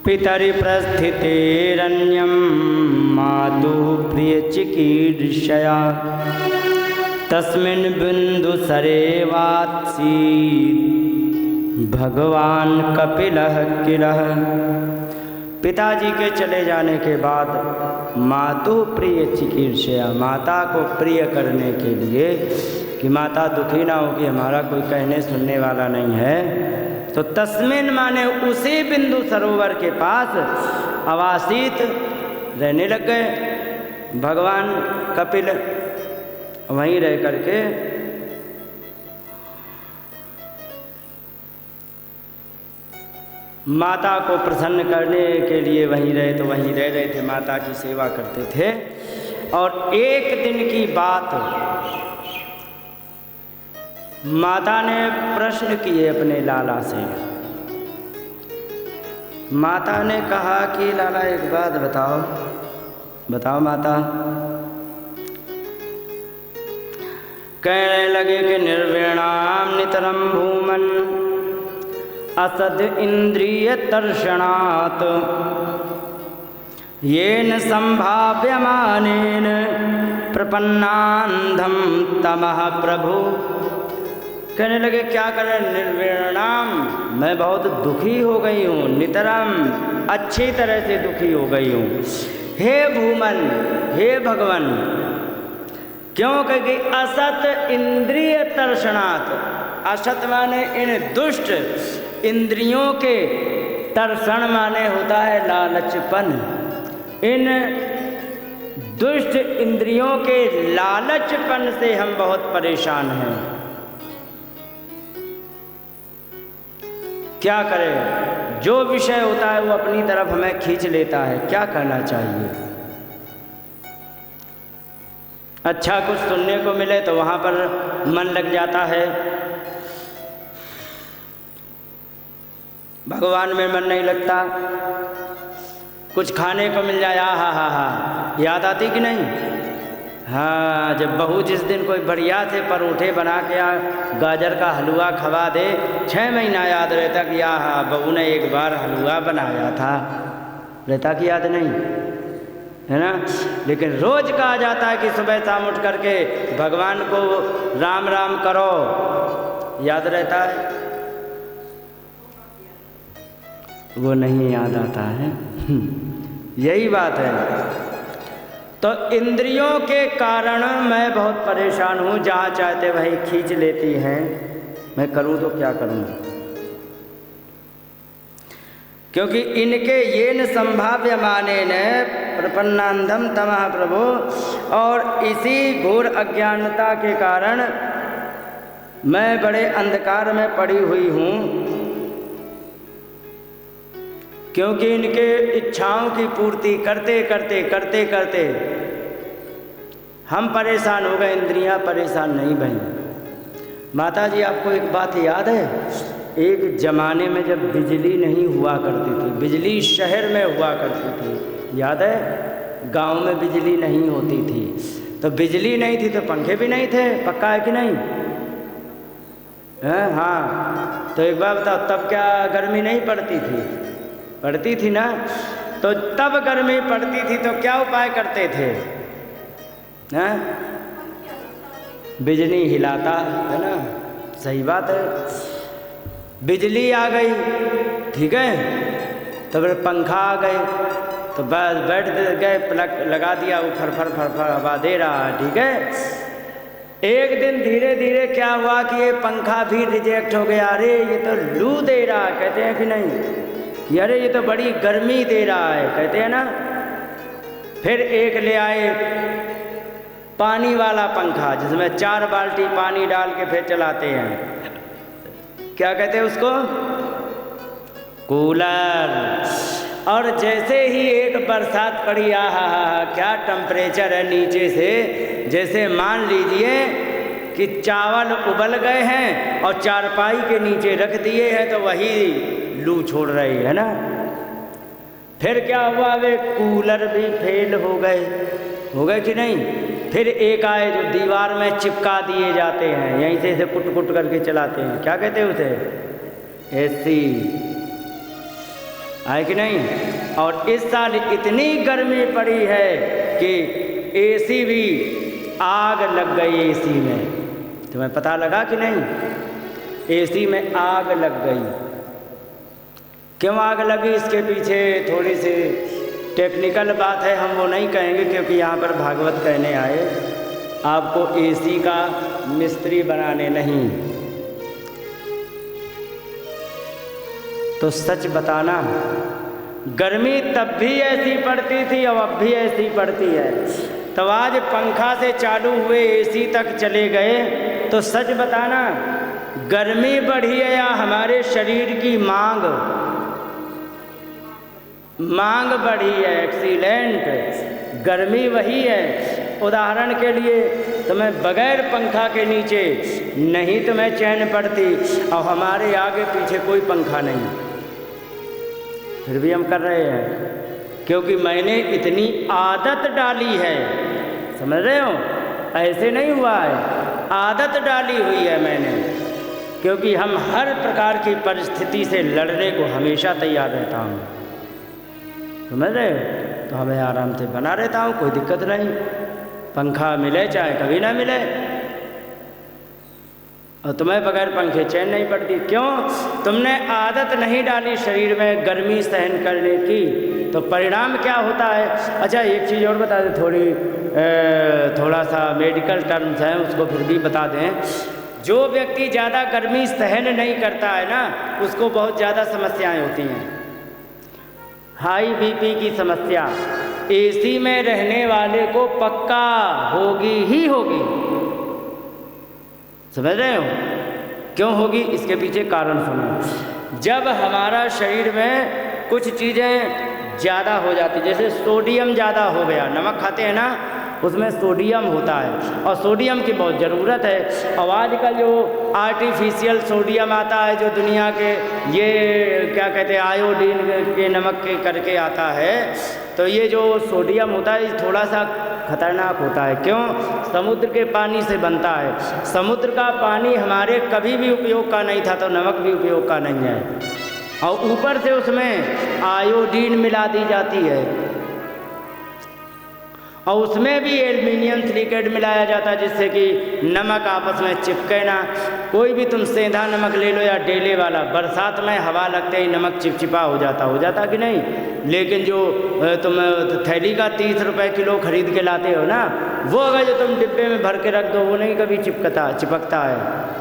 पितरि प्रस्थितेरन्यं मातुः प्रियचिकीर्षया तस्मिन् बिन्दुसरेवात्सीत् भगवान कपिलः किलः। पिताजी के चले जाने के बाद मातुः प्रिय चिकीर्षया, माता को प्रिय करने के लिए कि माता दुखी ना हो कि हमारा कोई कहने सुनने वाला नहीं है, तो तस्मिन माने उसी बिंदु सरोवर के पास अवासित रहने लग गए। भगवान कपिल वहीं रह करके माता को प्रसन्न करने के लिए वहीं रहे, तो वहीं रह रहे थे, माता की सेवा करते थे। और एक दिन की बात, माता ने प्रश्न किए अपने लाला से। माता ने कहा कि लाला एक बात बताओ, बताओ माता। कहने लगे कि निर्विणाम नितरम भूमन असद इंद्रिय तर्षणात् येन संभाव्यमानेन प्रपन्नान्धम तमः प्रभु। कहने लगे क्या करें, निर्विणाम मैं बहुत दुखी हो गई हूँ, नितरम अच्छी तरह से दुखी हो गई हूँ। हे भूमन, हे भगवान, क्यों कहेगी असत इंद्रिय तर्षणात्। असत माने इन दुष्ट इंद्रियों के, तर्षण माने होता है लालचपन। इन दुष्ट इंद्रियों के लालचपन से हम बहुत परेशान हैं। क्या करें, जो विषय होता है वो अपनी तरफ हमें खींच लेता है, क्या करना चाहिए। अच्छा कुछ सुनने को मिले तो वहाँ पर मन लग जाता है, भगवान में मन नहीं लगता। कुछ खाने को मिल जाए, हा, याद आती कि नहीं। हाँ, जब बहू जिस दिन कोई बढ़िया से परोठे बना के गाजर का हलवा खवा दे, 6 महीना याद रहता कि हाँ बहू ने एक बार हलवा बनाया था, रहता कि याद नहीं है ना। लेकिन रोज कहा जाता है कि सुबह शाम उठ करके भगवान को राम राम करो, याद रहता है, वो नहीं याद आता है। यही बात है। तो इंद्रियों के कारण मैं बहुत परेशान हूँ, जहाँ चाहते वहीं खींच लेती हैं, मैं करूँ तो क्या करूँ। क्योंकि इनके ये न संभाव्य माने न प्रपन्नांधम तमः प्रभु, और इसी घोर अज्ञानता के कारण मैं बड़े अंधकार में पड़ी हुई हूँ। क्योंकि इनके इच्छाओं की पूर्ति करते करते हम परेशान हो गए, इंद्रियां परेशान नहीं भई। माता जी आपको एक बात याद है, एक ज़माने में जब बिजली नहीं हुआ करती थी, बिजली शहर में हुआ करती थी, याद है, गांव में बिजली नहीं होती थी। तो बिजली नहीं थी तो पंखे भी नहीं थे, पक्का है कि नहीं है। हाँ, तो एक बार बताओ, तब क्या गर्मी नहीं पड़ती थी, पड़ती थी ना। तो तब गर्मी पड़ती थी तो क्या उपाय करते थे, हैं? बिजली हिलाता है ना, सही बात है। बिजली आ गई, ठीक है, तो फिर पंखा आ गए, तो बस बैठ गए, प्लग लगा दिया, वो फर फर फर फर हवा दे रहा है, ठीक है। एक दिन धीरे धीरे क्या हुआ कि ये पंखा भी रिजेक्ट हो गया। अरे ये तो लू दे रहा है, कहते हैं कि नहीं, अरे ये तो बड़ी गर्मी दे रहा है, कहते हैं ना। फिर एक ले आए पानी वाला पंखा, जिसमें 4 बाल्टी पानी डाल के फिर चलाते हैं, क्या कहते हैं उसको, कूलर। और जैसे ही एक बरसात पड़ी, आहा क्या टेम्परेचर है नीचे से, जैसे मान लीजिए कि चावल उबल गए हैं और चारपाई के नीचे रख दिए हैं, तो वही लू छोड़ रही है ना। फिर क्या हुआ, वे कूलर भी फेल हो गए कि नहीं। फिर एक आए जो दीवार में चिपका दिए जाते हैं, यहीं से कुट कुट करके चलाते हैं, क्या कहते हैं उसे, एसी। है कि नहीं। और इस साल इतनी गर्मी पड़ी है कि एसी भी आग लग गई एसी में। तुम्हें पता लगा कि नहीं? एसी में आग लग गई। क्यों आग लगी, इसके पीछे थोड़ी सी टेक्निकल बात है, हम वो नहीं कहेंगे क्योंकि यहाँ पर भागवत कहने आए, आपको एसी का मिस्त्री बनाने नहीं। तो सच बताना, गर्मी तब भी ऐसी पड़ती थी और अब भी ऐसी पड़ती है। तो आज पंखा से चालू हुए एसी तक चले गए, तो सच बताना गर्मी बढ़ी है या हमारे शरीर की मांग बढ़ी है? एक्सीलेंट, गर्मी वही है। उदाहरण के लिए तुम्हें बगैर पंखा के नीचे नहीं तुम्हें चैन पड़ती, और हमारे आगे पीछे कोई पंखा नहीं, फिर भी हम कर रहे हैं क्योंकि मैंने इतनी आदत डाली है। समझ रहे हो? ऐसे नहीं हुआ है, आदत डाली हुई है मैंने, क्योंकि हम हर प्रकार की परिस्थिति से लड़ने को हमेशा तैयार रहता हूँ। समझ रहे हो? तो हमें आराम से बना रहता हूँ, कोई दिक्कत नहीं। पंखा मिले चाहे कभी ना मिले, और तुम्हें बगैर पंखे चैन नहीं पड़ती। क्यों? तुमने आदत नहीं डाली शरीर में गर्मी सहन करने की। तो परिणाम क्या होता है? अच्छा एक चीज़ और बता दें, थोड़ा सा मेडिकल टर्म्स हैं, उसको फिर भी बता दें। जो व्यक्ति ज़्यादा गर्मी सहन नहीं करता है ना, उसको बहुत ज़्यादा समस्याएं होती हैं। हाई बीपी की समस्या एसी में रहने वाले को पक्का होगी ही होगी। समझ रहे हो? क्यों होगी? इसके पीछे कारण सुनो। जब हमारा शरीर में कुछ चीज़ें ज़्यादा हो जाती, जैसे सोडियम ज़्यादा हो गया, नमक खाते हैं ना, उसमें सोडियम होता है और सोडियम की बहुत ज़रूरत है। और आजकल जो आर्टिफिशियल सोडियम आता है, जो दुनिया के ये क्या कहते हैं आयोडीन के नमक के करके आता है, तो ये जो सोडियम होता है थोड़ा सा खतरनाक होता है। क्यों? समुद्र के पानी से बनता है। समुद्र का पानी हमारे कभी भी उपयोग का नहीं था, तो नमक भी उपयोग का नहीं है, और ऊपर से उसमें आयोडीन मिला दी जाती है, और उसमें भी एल्युमिनियम सिलिकेट मिलाया जाता है, जिससे कि नमक आपस में चिपके ना। कोई भी तुम सेंधा नमक ले लो या डेले वाला, बरसात में हवा लगते ही नमक चिपचिपा हो जाता कि नहीं। लेकिन जो तुम थैली का 30 रुपए किलो खरीद के लाते हो ना, वो अगर जो तुम डिब्बे में भर के रख दो, वो नहीं कभी चिपकता है।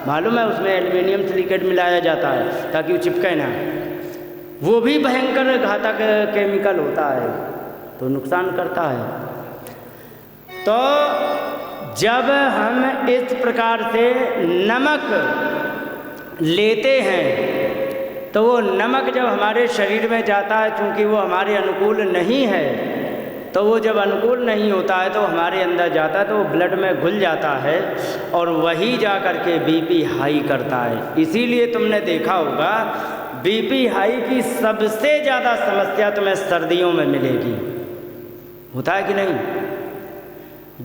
मालूम है? उसमें एल्युमिनियम सिलिकेट मिलाया जाता है ताकि वो चिपके ना। वो भी भयंकर घातक केमिकल होता है, तो नुकसान करता है। तो जब हम इस प्रकार से नमक लेते हैं, तो वो नमक जब हमारे शरीर में जाता है, चूँकि वो हमारे अनुकूल नहीं है, तो वो जब अनुकूल नहीं होता है तो हमारे अंदर जाता है, तो वो ब्लड में घुल जाता है, और वही जा कर के बीपी हाई करता है। इसीलिए तुमने देखा होगा बीपी हाई की सबसे ज़्यादा समस्या तुम्हें सर्दियों में मिलेगी। होता है कि नहीं?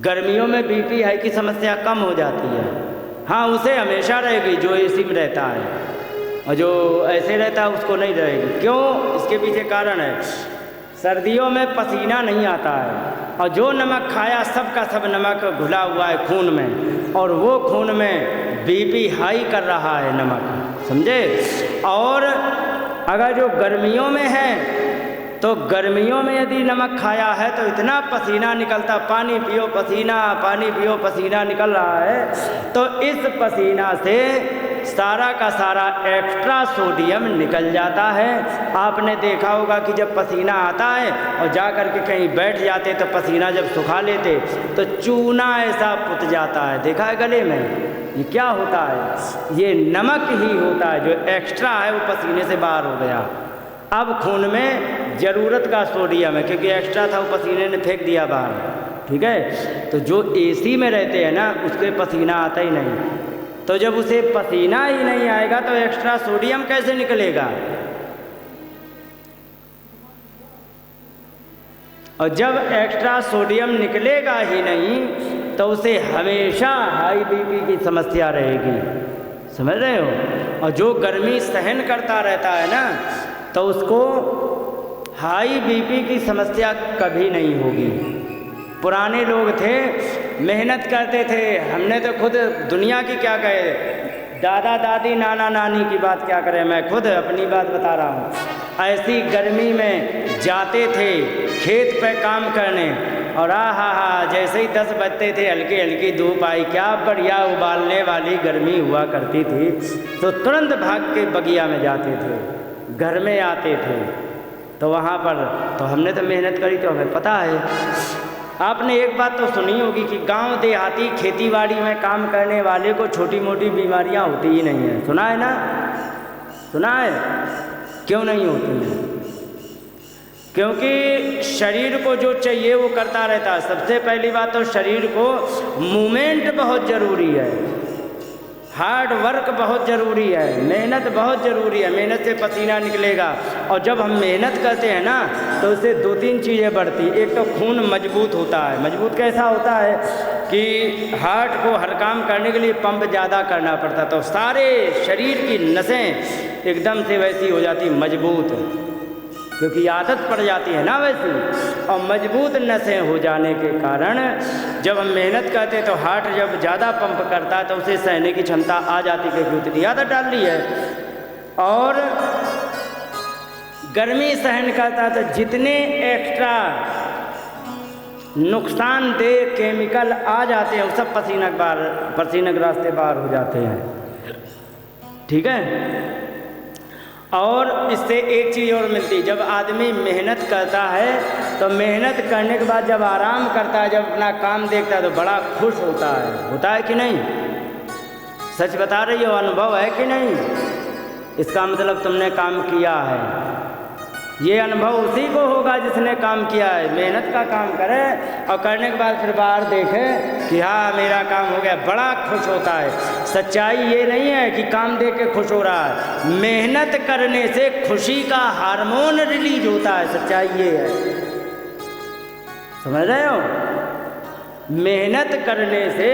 गर्मियों में बीपी हाई की समस्या कम हो जाती है। हाँ, उसे हमेशा रहेगी जो एसी में रहता है, और जो ऐसे रहता है उसको नहीं रहेगी। क्यों? इसके पीछे कारण है, सर्दियों में पसीना नहीं आता है, और जो नमक खाया सब का सब नमक घुला हुआ है खून में, और वो खून में बीपी हाई कर रहा है नमक। समझे? और अगर जो गर्मियों में है, तो गर्मियों में यदि नमक खाया है तो इतना पसीना निकलता, पानी पियो पसीना निकल रहा है, तो इस पसीना से सारा का सारा एक्स्ट्रा सोडियम निकल जाता है। आपने देखा होगा कि जब पसीना आता है और जा कर के कहीं बैठ जाते, तो पसीना जब सुखा लेते तो चूना ऐसा पुत जाता है। देखा है गले में? ये क्या होता है? ये नमक ही होता है, जो एक्स्ट्रा है वो पसीने से बाहर हो गया। अब खून में ज़रूरत का सोडियम है, क्योंकि एक्स्ट्रा था वो पसीने ने फेंक दिया बाहर। ठीक है? तो जो एसी में रहते हैं ना, उसके पसीना आता ही नहीं, तो जब उसे पसीना ही नहीं आएगा तो एक्स्ट्रा सोडियम कैसे निकलेगा? और जब एक्स्ट्रा सोडियम निकलेगा ही नहीं, तो उसे हमेशा हाई बीपी की समस्या रहेगी। समझ रहे हो? और जो गर्मी सहन करता रहता है ना, तो उसको हाई बीपी की समस्या कभी नहीं होगी। पुराने लोग थे, मेहनत करते थे। हमने तो खुद दुनिया की क्या कहे, दादा दादी नाना नानी की बात क्या करें, मैं खुद अपनी बात बता रहा हूँ। ऐसी गर्मी में जाते थे खेत पे काम करने, और हा जैसे ही 10 बजते थे हल्की हल्की धूप आई, क्या बढ़िया उबालने वाली गर्मी हुआ करती थी, तो तुरंत भाग के बगिया में जाते थे, घर में आते थे। तो वहाँ पर तो हमने तो मेहनत करी, तो हमें पता है। आपने एक बात तो सुनी होगी कि गांव देहाती खेतीबाड़ी में काम करने वाले को छोटी मोटी बीमारियां होती ही नहीं है। सुना है ना? सुना है? क्यों नहीं होती है? क्योंकि शरीर को जो चाहिए वो करता रहता है। सबसे पहली बात तो शरीर को मूवमेंट बहुत ज़रूरी है, हार्ड वर्क बहुत ज़रूरी है, मेहनत बहुत ज़रूरी है। मेहनत से पसीना निकलेगा, और जब हम मेहनत करते हैं ना तो उससे 2-3 चीज़ें बढ़ती। एक तो खून मजबूत होता है। मजबूत कैसा होता है कि हार्ट को हर काम करने के लिए पंप ज़्यादा करना पड़ता, तो सारे शरीर की नसें एकदम से वैसी हो जाती मजबूत, क्योंकि आदत पड़ जाती है ना वैसी। और मजबूत नसें हो जाने के कारण जब हम मेहनत करते हैं तो हार्ट जब ज़्यादा पंप करता है तो उसे सहने की क्षमता आ जाती है, क्योंकि उतनी आदत डाल ली है। और गर्मी सहन करता है तो जितने एक्स्ट्रा नुकसानदेह केमिकल आ जाते हैं वो सब पसीने के रास्ते बाहर हो जाते हैं। ठीक है? और इससे एक चीज़ और मिलती है, जब आदमी मेहनत करता है तो मेहनत करने के बाद जब आराम करता है, जब अपना काम देखता है तो बड़ा खुश होता है कि नहीं? सच बता रही हो, अनुभव है कि नहीं? इसका मतलब तुमने काम किया है। ये अनुभव उसी को होगा जिसने काम किया है। मेहनत का काम करे और करने के बाद फिर बाहर देखे कि हाँ मेरा काम हो गया, बड़ा खुश होता है। सच्चाई ये नहीं है कि काम देख के खुश हो रहा है, मेहनत करने से खुशी का हार्मोन रिलीज होता है। सच्चाई ये है, समझ रहे हो? मेहनत करने से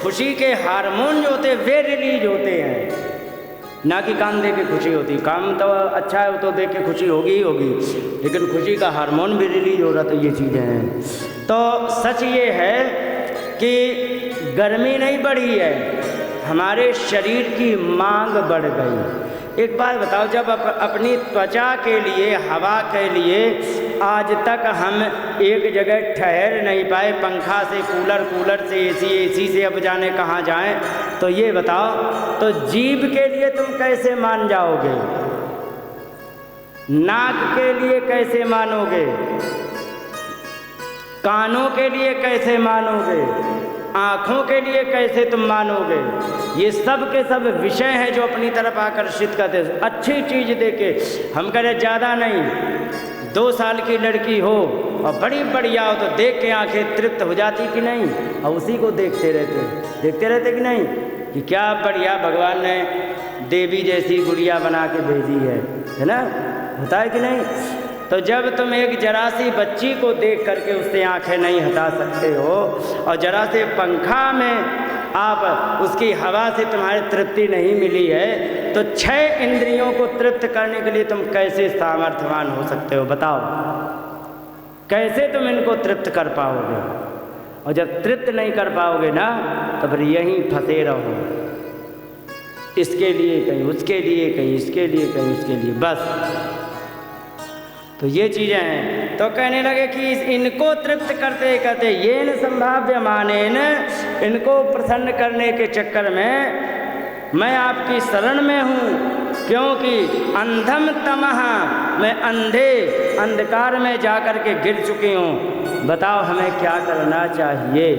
खुशी के हार्मोन जो होते हैं वे रिलीज होते हैं, ना कि काम देख के खुशी होती। काम तो अच्छा है, वो तो देख के खुशी होगी ही होगी, लेकिन खुशी का हार्मोन भी रिलीज हो रहा, तो ये चीज़ें हैं। तो सच ये है कि गर्मी नहीं बढ़ी है, हमारे शरीर की मांग बढ़ गई। एक बात बताओ, जब अपनी त्वचा के लिए, हवा के लिए आज तक हम एक जगह ठहर नहीं पाए, पंखा से, कूलर से, एसी से अब जाने कहाँ जाएं, तो ये बताओ, तो जीभ के लिए तुम कैसे मान जाओगे? नाक के लिए कैसे मानोगे? कानों के लिए कैसे मानोगे? आँखों के लिए कैसे तुम मानोगे? ये सब के सब विषय हैं जो अपनी तरफ आकर्षित करते हैं। अच्छी चीज़ देके हम कह रहे ज़्यादा नहीं, 2 साल की लड़की हो और बड़ी बढ़िया हो तो देख के आंखें तृप्त हो जाती कि नहीं? और उसी को देखते रहते कि नहीं, कि क्या बढ़िया भगवान ने देवी जैसी गुड़िया बना के भेजी है ना? होता है कि नहीं? तो जब तुम एक जरा सी बच्ची को देख करके उससे आंखें नहीं हटा सकते हो, और जरा से पंखा में आप उसकी हवा से तुम्हारी तृप्ति नहीं मिली है, तो 6 इंद्रियों को तृप्त करने के लिए तुम कैसे सामर्थ्यवान हो सकते हो? बताओ, कैसे तुम इनको तृप्त कर पाओगे? और जब तृप्त नहीं कर पाओगे ना, तो फिर यहीं फंसे रहो, इसके लिए कहीं, उसके लिए कहीं, इसके लिए कहीं, उसके लिए, बस। तो ये चीज़ें हैं। तो कहने लगे कि इनको तृप्त करते करते ये न संभाव्य माने न, इनको प्रसन्न करने के चक्कर में मैं आपकी शरण में हूँ, क्योंकि अंधम तमह, मैं अंधकार में जाकर के गिर चुकी हूँ। बताओ हमें क्या करना चाहिए?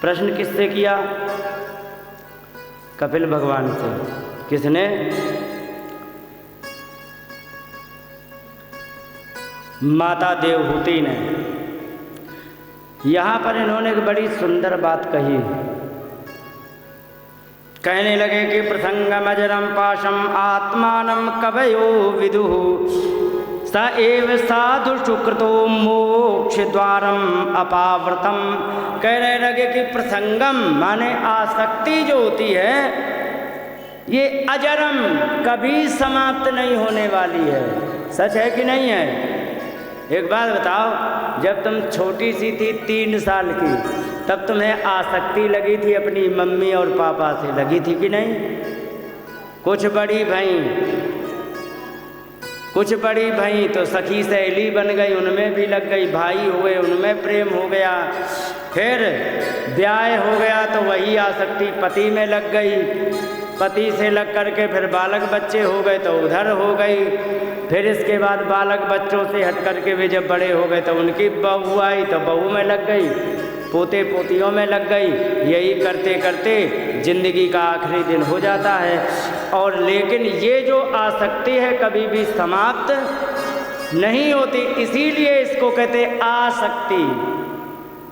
प्रश्न किससे किया? कपिल भगवान से। किसने? माता देवहूति ने। यहाँ पर इन्होंने एक बड़ी सुंदर बात कही। कहने लगे कि प्रसंगमजरम पाशम आत्मानं कवयो विदुः, स एव साधु सुकृतो मोक्ष द्वारम अपावृतम। कहने लगे कि प्रसंगम माने आसक्ति जो होती है, ये अजरम कभी समाप्त नहीं होने वाली है। सच है कि नहीं है? एक बात बताओ, जब तुम छोटी सी थी 3 साल की, तब तुम्हें आसक्ति लगी थी अपनी मम्मी और पापा से, लगी थी कि नहीं? कुछ बड़ी भई तो सखी सहेली बन गई, उनमें भी लग गई, भाई हुए उनमें प्रेम हो गया, फिर ब्याह हो गया तो वही आसक्ति पति में लग गई, पति से लग करके फिर बालक बच्चे हो गए तो उधर हो गई, फिर इसके बाद बालक बच्चों से हट करके वे जब बड़े हो गए तो उनकी बहू आई तो बहू में लग गई, पोते पोतियों में लग गई। यही करते करते जिंदगी का आखिरी दिन हो जाता है। और लेकिन ये जो आसक्ति है कभी भी समाप्त नहीं होती, इसीलिए इसको कहते आसक्ति।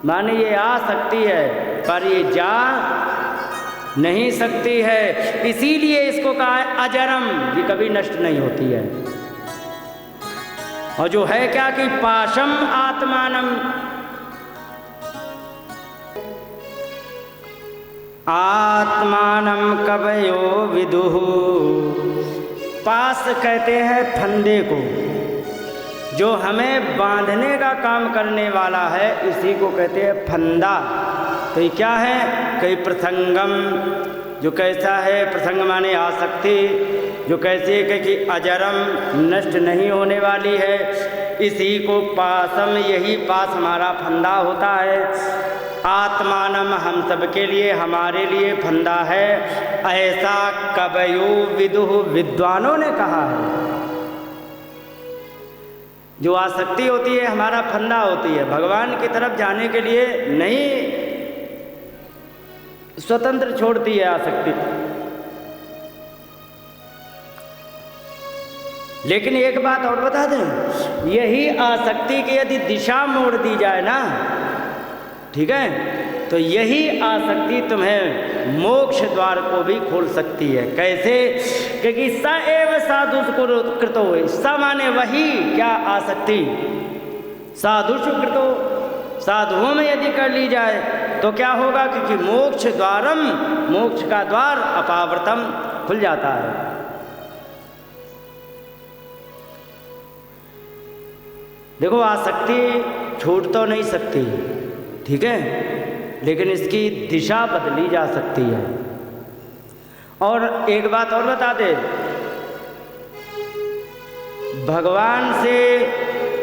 माने ये आसक्ति है पर ये जा नहीं सकती है, इसीलिए इसको कहा है अजरम, ये कभी नष्ट नहीं होती है। और जो है क्या कि पाशम आत्मानम, आत्मानम कवयो विदुः, पास कहते हैं फंदे को, जो हमें बांधने का काम करने वाला है इसी को कहते हैं फंदा। तो ये क्या है? कई प्रसंगम, जो कैसा है, प्रसंग माने आसक्ति, जो कैसे है कि अजरम, नष्ट नहीं होने वाली है, इसी को पासम, यही पास हमारा फंदा होता है। आत्मानम, हम सबके लिए, हमारे लिए फंदा है, ऐसा कवयो विदुः, विद्वानों ने कहा है। जो आसक्ति होती है हमारा फंदा होती है, भगवान की तरफ जाने के लिए नहीं स्वतंत्र छोड़ती है आसक्ति। लेकिन एक बात और बता दें, यही आसक्ति की यदि दिशा मोड़ दी जाए ना, ठीक है, तो यही आसक्ति तुम्हें मोक्ष द्वार को भी खोल सकती है। कैसे? क्योंकि स एव साधु कृतो, स माने वही, क्या? आसक्ति। साधु कृतो, साधुओं में यदि कर ली जाए तो क्या होगा? क्योंकि मोक्ष द्वारम, मोक्ष का द्वार अपावृतम, खुल जाता है। देखो, आसक्ति छूट तो नहीं सकती, ठीक है, लेकिन इसकी दिशा बदली जा सकती है। और एक बात और बता दे, भगवान से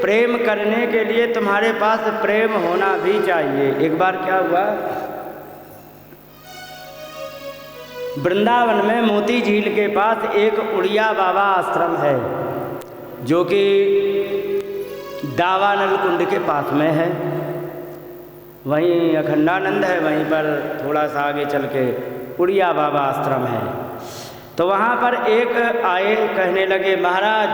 प्रेम करने के लिए तुम्हारे पास प्रेम होना भी चाहिए। एक बार क्या हुआ, वृंदावन में मोती झील के पास एक उड़िया बाबा आश्रम है, जो कि दावानल कुंड के पास में है। वहीं अखंडानंद है, वहीं पर थोड़ा सा आगे चल के उड़िया बाबा आश्रम है। तो वहाँ पर एक आए, कहने लगे, महाराज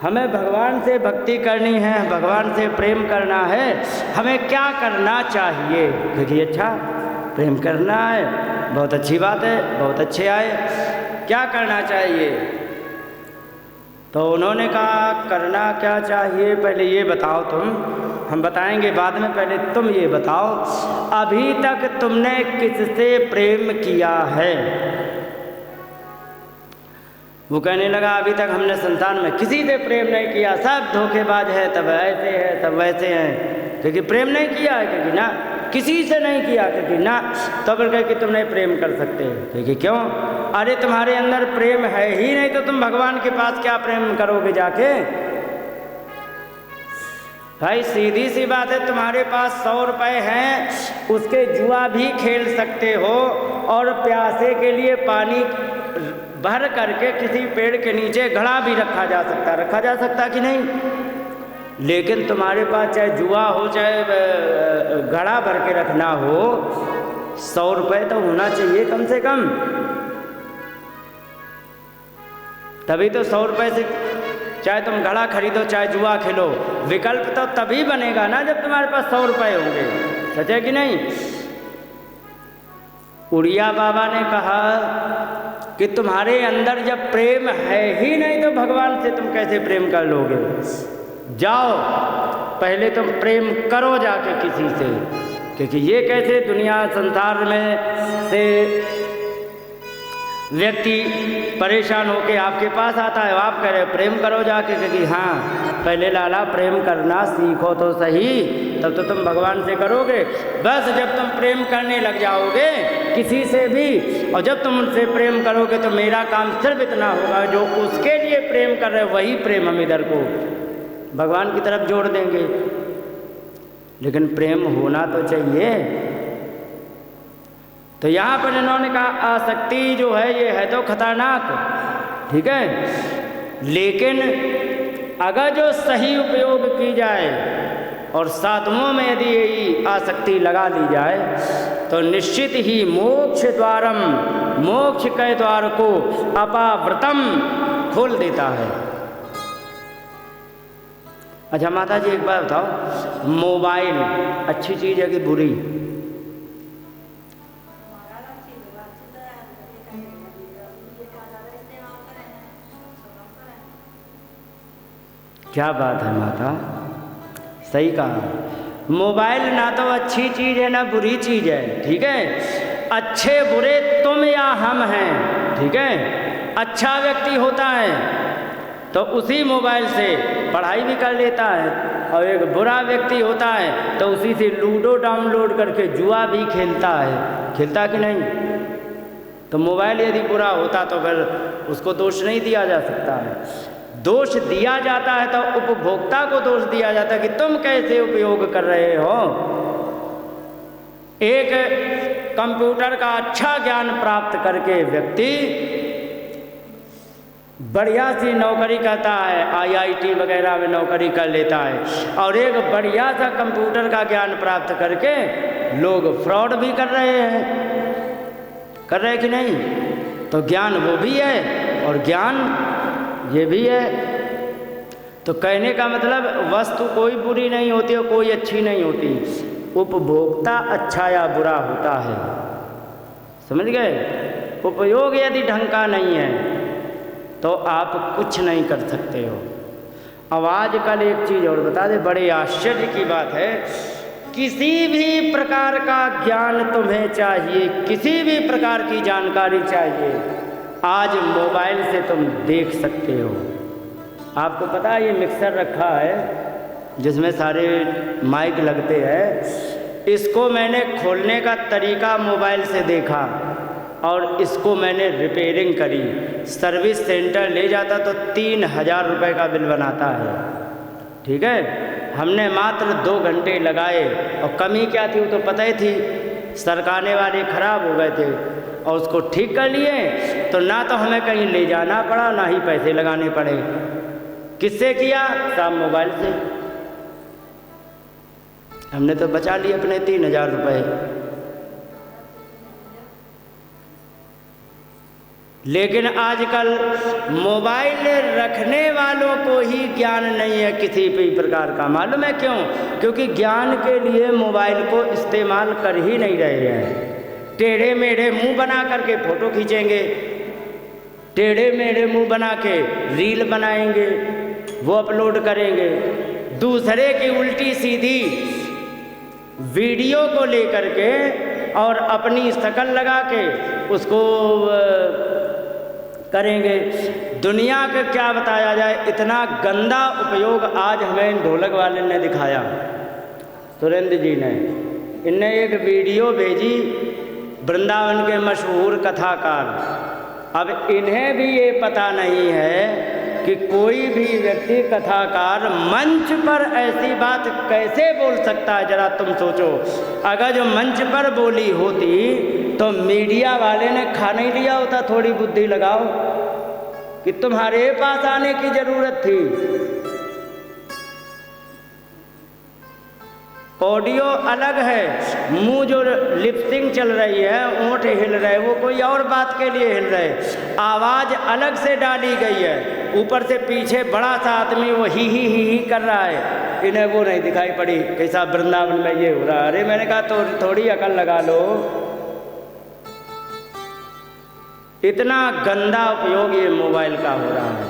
हमें भगवान से भक्ति करनी है, भगवान से प्रेम करना है, हमें क्या करना चाहिए? क्योंकि अच्छा, प्रेम करना है, बहुत अच्छी बात है, बहुत अच्छे आए, क्या करना चाहिए? तो उन्होंने कहा, करना क्या चाहिए, पहले ये बताओ तुम, हम बताएंगे बाद में, पहले तुम ये बताओ, अभी तक तुमने किससे प्रेम किया है? वो कहने लगा, अभी तक हमने संसार में किसी से प्रेम नहीं किया, सब धोखेबाज है, तब ऐसे है, तब वैसे हैं, क्योंकि प्रेम नहीं किया है, क्योंकि ना किसी से नहीं किया, क्योंकि ना, तो फिर कह कि तुम नहीं प्रेम कर सकते, क्योंकि क्यों? अरे तुम्हारे अंदर प्रेम है ही नहीं, तो तुम भगवान के पास क्या प्रेम करोगे जाके? भाई सीधी सी बात है, तुम्हारे पास 100 रुपए हैं, उसके जुआ भी खेल सकते हो, और प्यासे के लिए पानी भर करके किसी पेड़ के नीचे घड़ा भी रखा जा सकता कि नहीं? लेकिन तुम्हारे पास चाहे जुआ हो, चाहे घड़ा भर के रखना हो, 100 रुपये तो होना चाहिए कम से कम। तभी तो 100 रुपये से, चाहे तुम घड़ा खरीदो चाहे जुआ खेलो, विकल्प तो तभी बनेगा ना जब तुम्हारे पास 100 रुपये होंगे। सच है कि नहीं? उड़िया बाबा ने कहा कि तुम्हारे अंदर जब प्रेम है ही नहीं, तो भगवान से तुम कैसे प्रेम कर लोगे? जाओ पहले तुम प्रेम करो जाके किसी से, क्योंकि ये कैसे दुनिया संसार में से व्यक्ति परेशान होके आपके पास आता है, आप कह रहे प्रेम करो जाके, कि हाँ पहले लाला प्रेम करना सीखो तो सही, तब तो तुम भगवान से करोगे। बस जब तुम प्रेम करने लग जाओगे किसी से भी, और जब तुम उनसे प्रेम करोगे तो मेरा काम सिर्फ इतना होगा, जो उसके लिए प्रेम कर रहे वही प्रेम हम इधर को भगवान की तरफ जोड़ देंगे। लेकिन प्रेम होना तो चाहिए। तो यहाँ पर इन्होंने कहा आसक्ति जो है ये है तो खतरनाक, ठीक है, लेकिन अगर जो सही उपयोग की जाए और साधुओं में यदि यही आसक्ति लगा ली जाए तो निश्चित ही मोक्ष द्वारम, मोक्ष के द्वार को अपावृतम खोल देता है। अच्छा माता जी एक बात बताओ, मोबाइल अच्छी चीज़ है कि बुरी? क्या बात है माता, सही कहा। मोबाइल ना तो अच्छी चीज़ है ना बुरी चीज़ है, ठीक है। अच्छे बुरे तुम या हम हैं, ठीक है। अच्छा व्यक्ति होता है तो उसी मोबाइल से पढ़ाई भी कर लेता है, और एक बुरा व्यक्ति होता है तो उसी से लूडो डाउनलोड करके जुआ भी खेलता है। खेलता कि नहीं? तो मोबाइल यदि बुरा होता तो फिर उसको दोष नहीं दिया जा सकता है। दोष दिया जाता है तो उपभोक्ता को दोष दिया जाता है कि तुम कैसे उपयोग कर रहे हो। एक कंप्यूटर का अच्छा ज्ञान प्राप्त करके व्यक्ति बढ़िया सी नौकरी करता है, IIT वगैरह में नौकरी कर लेता है, और एक बढ़िया सा कंप्यूटर का ज्ञान प्राप्त करके लोग फ्रॉड भी कर रहे हैं, कर रहे कि नहीं? तो ज्ञान वो भी है और ज्ञान ये भी है। तो कहने का मतलब वस्तु कोई बुरी नहीं होती और कोई अच्छी नहीं होती, उपभोक्ता अच्छा या बुरा होता है, समझ गए? उपयोग यदि ढंग का नहीं है तो आप कुछ नहीं कर सकते हो। अब आजकल एक चीज़ और बता दे, बड़े आश्चर्य की बात है, किसी भी प्रकार का ज्ञान तुम्हें चाहिए, किसी भी प्रकार की जानकारी चाहिए, आज मोबाइल से तुम देख सकते हो। आपको पता है ये मिक्सर रखा है जिसमें सारे माइक लगते हैं, इसको मैंने खोलने का तरीका मोबाइल से देखा और इसको मैंने रिपेयरिंग करी। सर्विस सेंटर ले जाता तो 3000 रुपये का बिल बनाता है, ठीक है। हमने मात्र 2 घंटे लगाए, और कमी क्या थी वो तो पता ही थी, सरकाने वाले ख़राब हो गए थे, और उसको ठीक कर लिए तो ना तो हमें कहीं ले जाना पड़ा ना ही पैसे लगाने पड़े। किससे किया? साहब मोबाइल से। हमने तो बचा लिए अपने 3000 रुपये। लेकिन आजकल मोबाइल रखने वालों को ही ज्ञान नहीं है किसी भी प्रकार का। मालूम है क्यों? क्योंकि ज्ञान के लिए मोबाइल को इस्तेमाल कर ही नहीं रहे हैं। टेढ़े मेढ़े मुंह बना करके फ़ोटो खींचेंगे, टेढ़े मेढ़े मुंह बना के रील बनाएंगे, वो अपलोड करेंगे। दूसरे की उल्टी सीधी वीडियो को लेकर के और अपनी शक्ल लगा के उसको करेंगे। दुनिया का क्या बताया जाए, इतना गंदा उपयोग आज हमें ढोलक वाले ने दिखाया, सुरेंद्र जी ने। इनने एक वीडियो भेजी वृंदावन के मशहूर कथाकार। अब इन्हें भी ये पता नहीं है कि कोई भी व्यक्ति कथाकार मंच पर ऐसी बात कैसे बोल सकता है। जरा तुम सोचो, अगर जो मंच पर बोली होती तो मीडिया वाले ने खा नहीं लिया होता। थोड़ी बुद्धि लगाओ कि तुम्हारे पास आने की जरूरत थी। ऑडियो अलग है, मुंह जो लिपसिंग चल रही है, ओंठ हिल रहे, वो कोई और बात के लिए हिल रहे। आवाज़ अलग से डाली गई है, ऊपर से पीछे बड़ा सा आदमी वो ही कर रहा है। इन्हें वो नहीं दिखाई पड़ी कैसा वृंदावन में ये हो रहा। अरे मैंने कहा तो थोड़ी अकल लगा लो। इतना गंदा उपयोग ये मोबाइल का हो रहा है,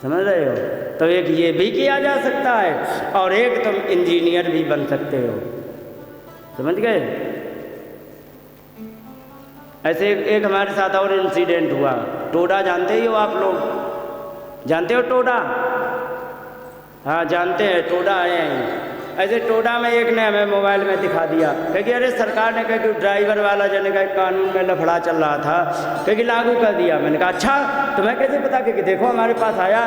समझ रहे हो? तो एक ये भी किया जा सकता है और एक तुम इंजीनियर भी बन सकते हो, समझ गए? ऐसे एक हमारे साथ और इंसिडेंट हुआ। टोडा जानते ही हो आप लोग, जानते हो टोडा? हाँ जानते हैं, टोडा आए हैं। ऐसे टोडा में एक ने हमें मोबाइल में दिखा दिया, क्योंकि अरे सरकार ने कहा कि ड्राइवर वाला जने का कानून में लफड़ा चल रहा था, क्योंकि लागू कर दिया। मैंने कहा अच्छा, तुम्हें कैसे पता? क्योंकि देखो हमारे पास आया,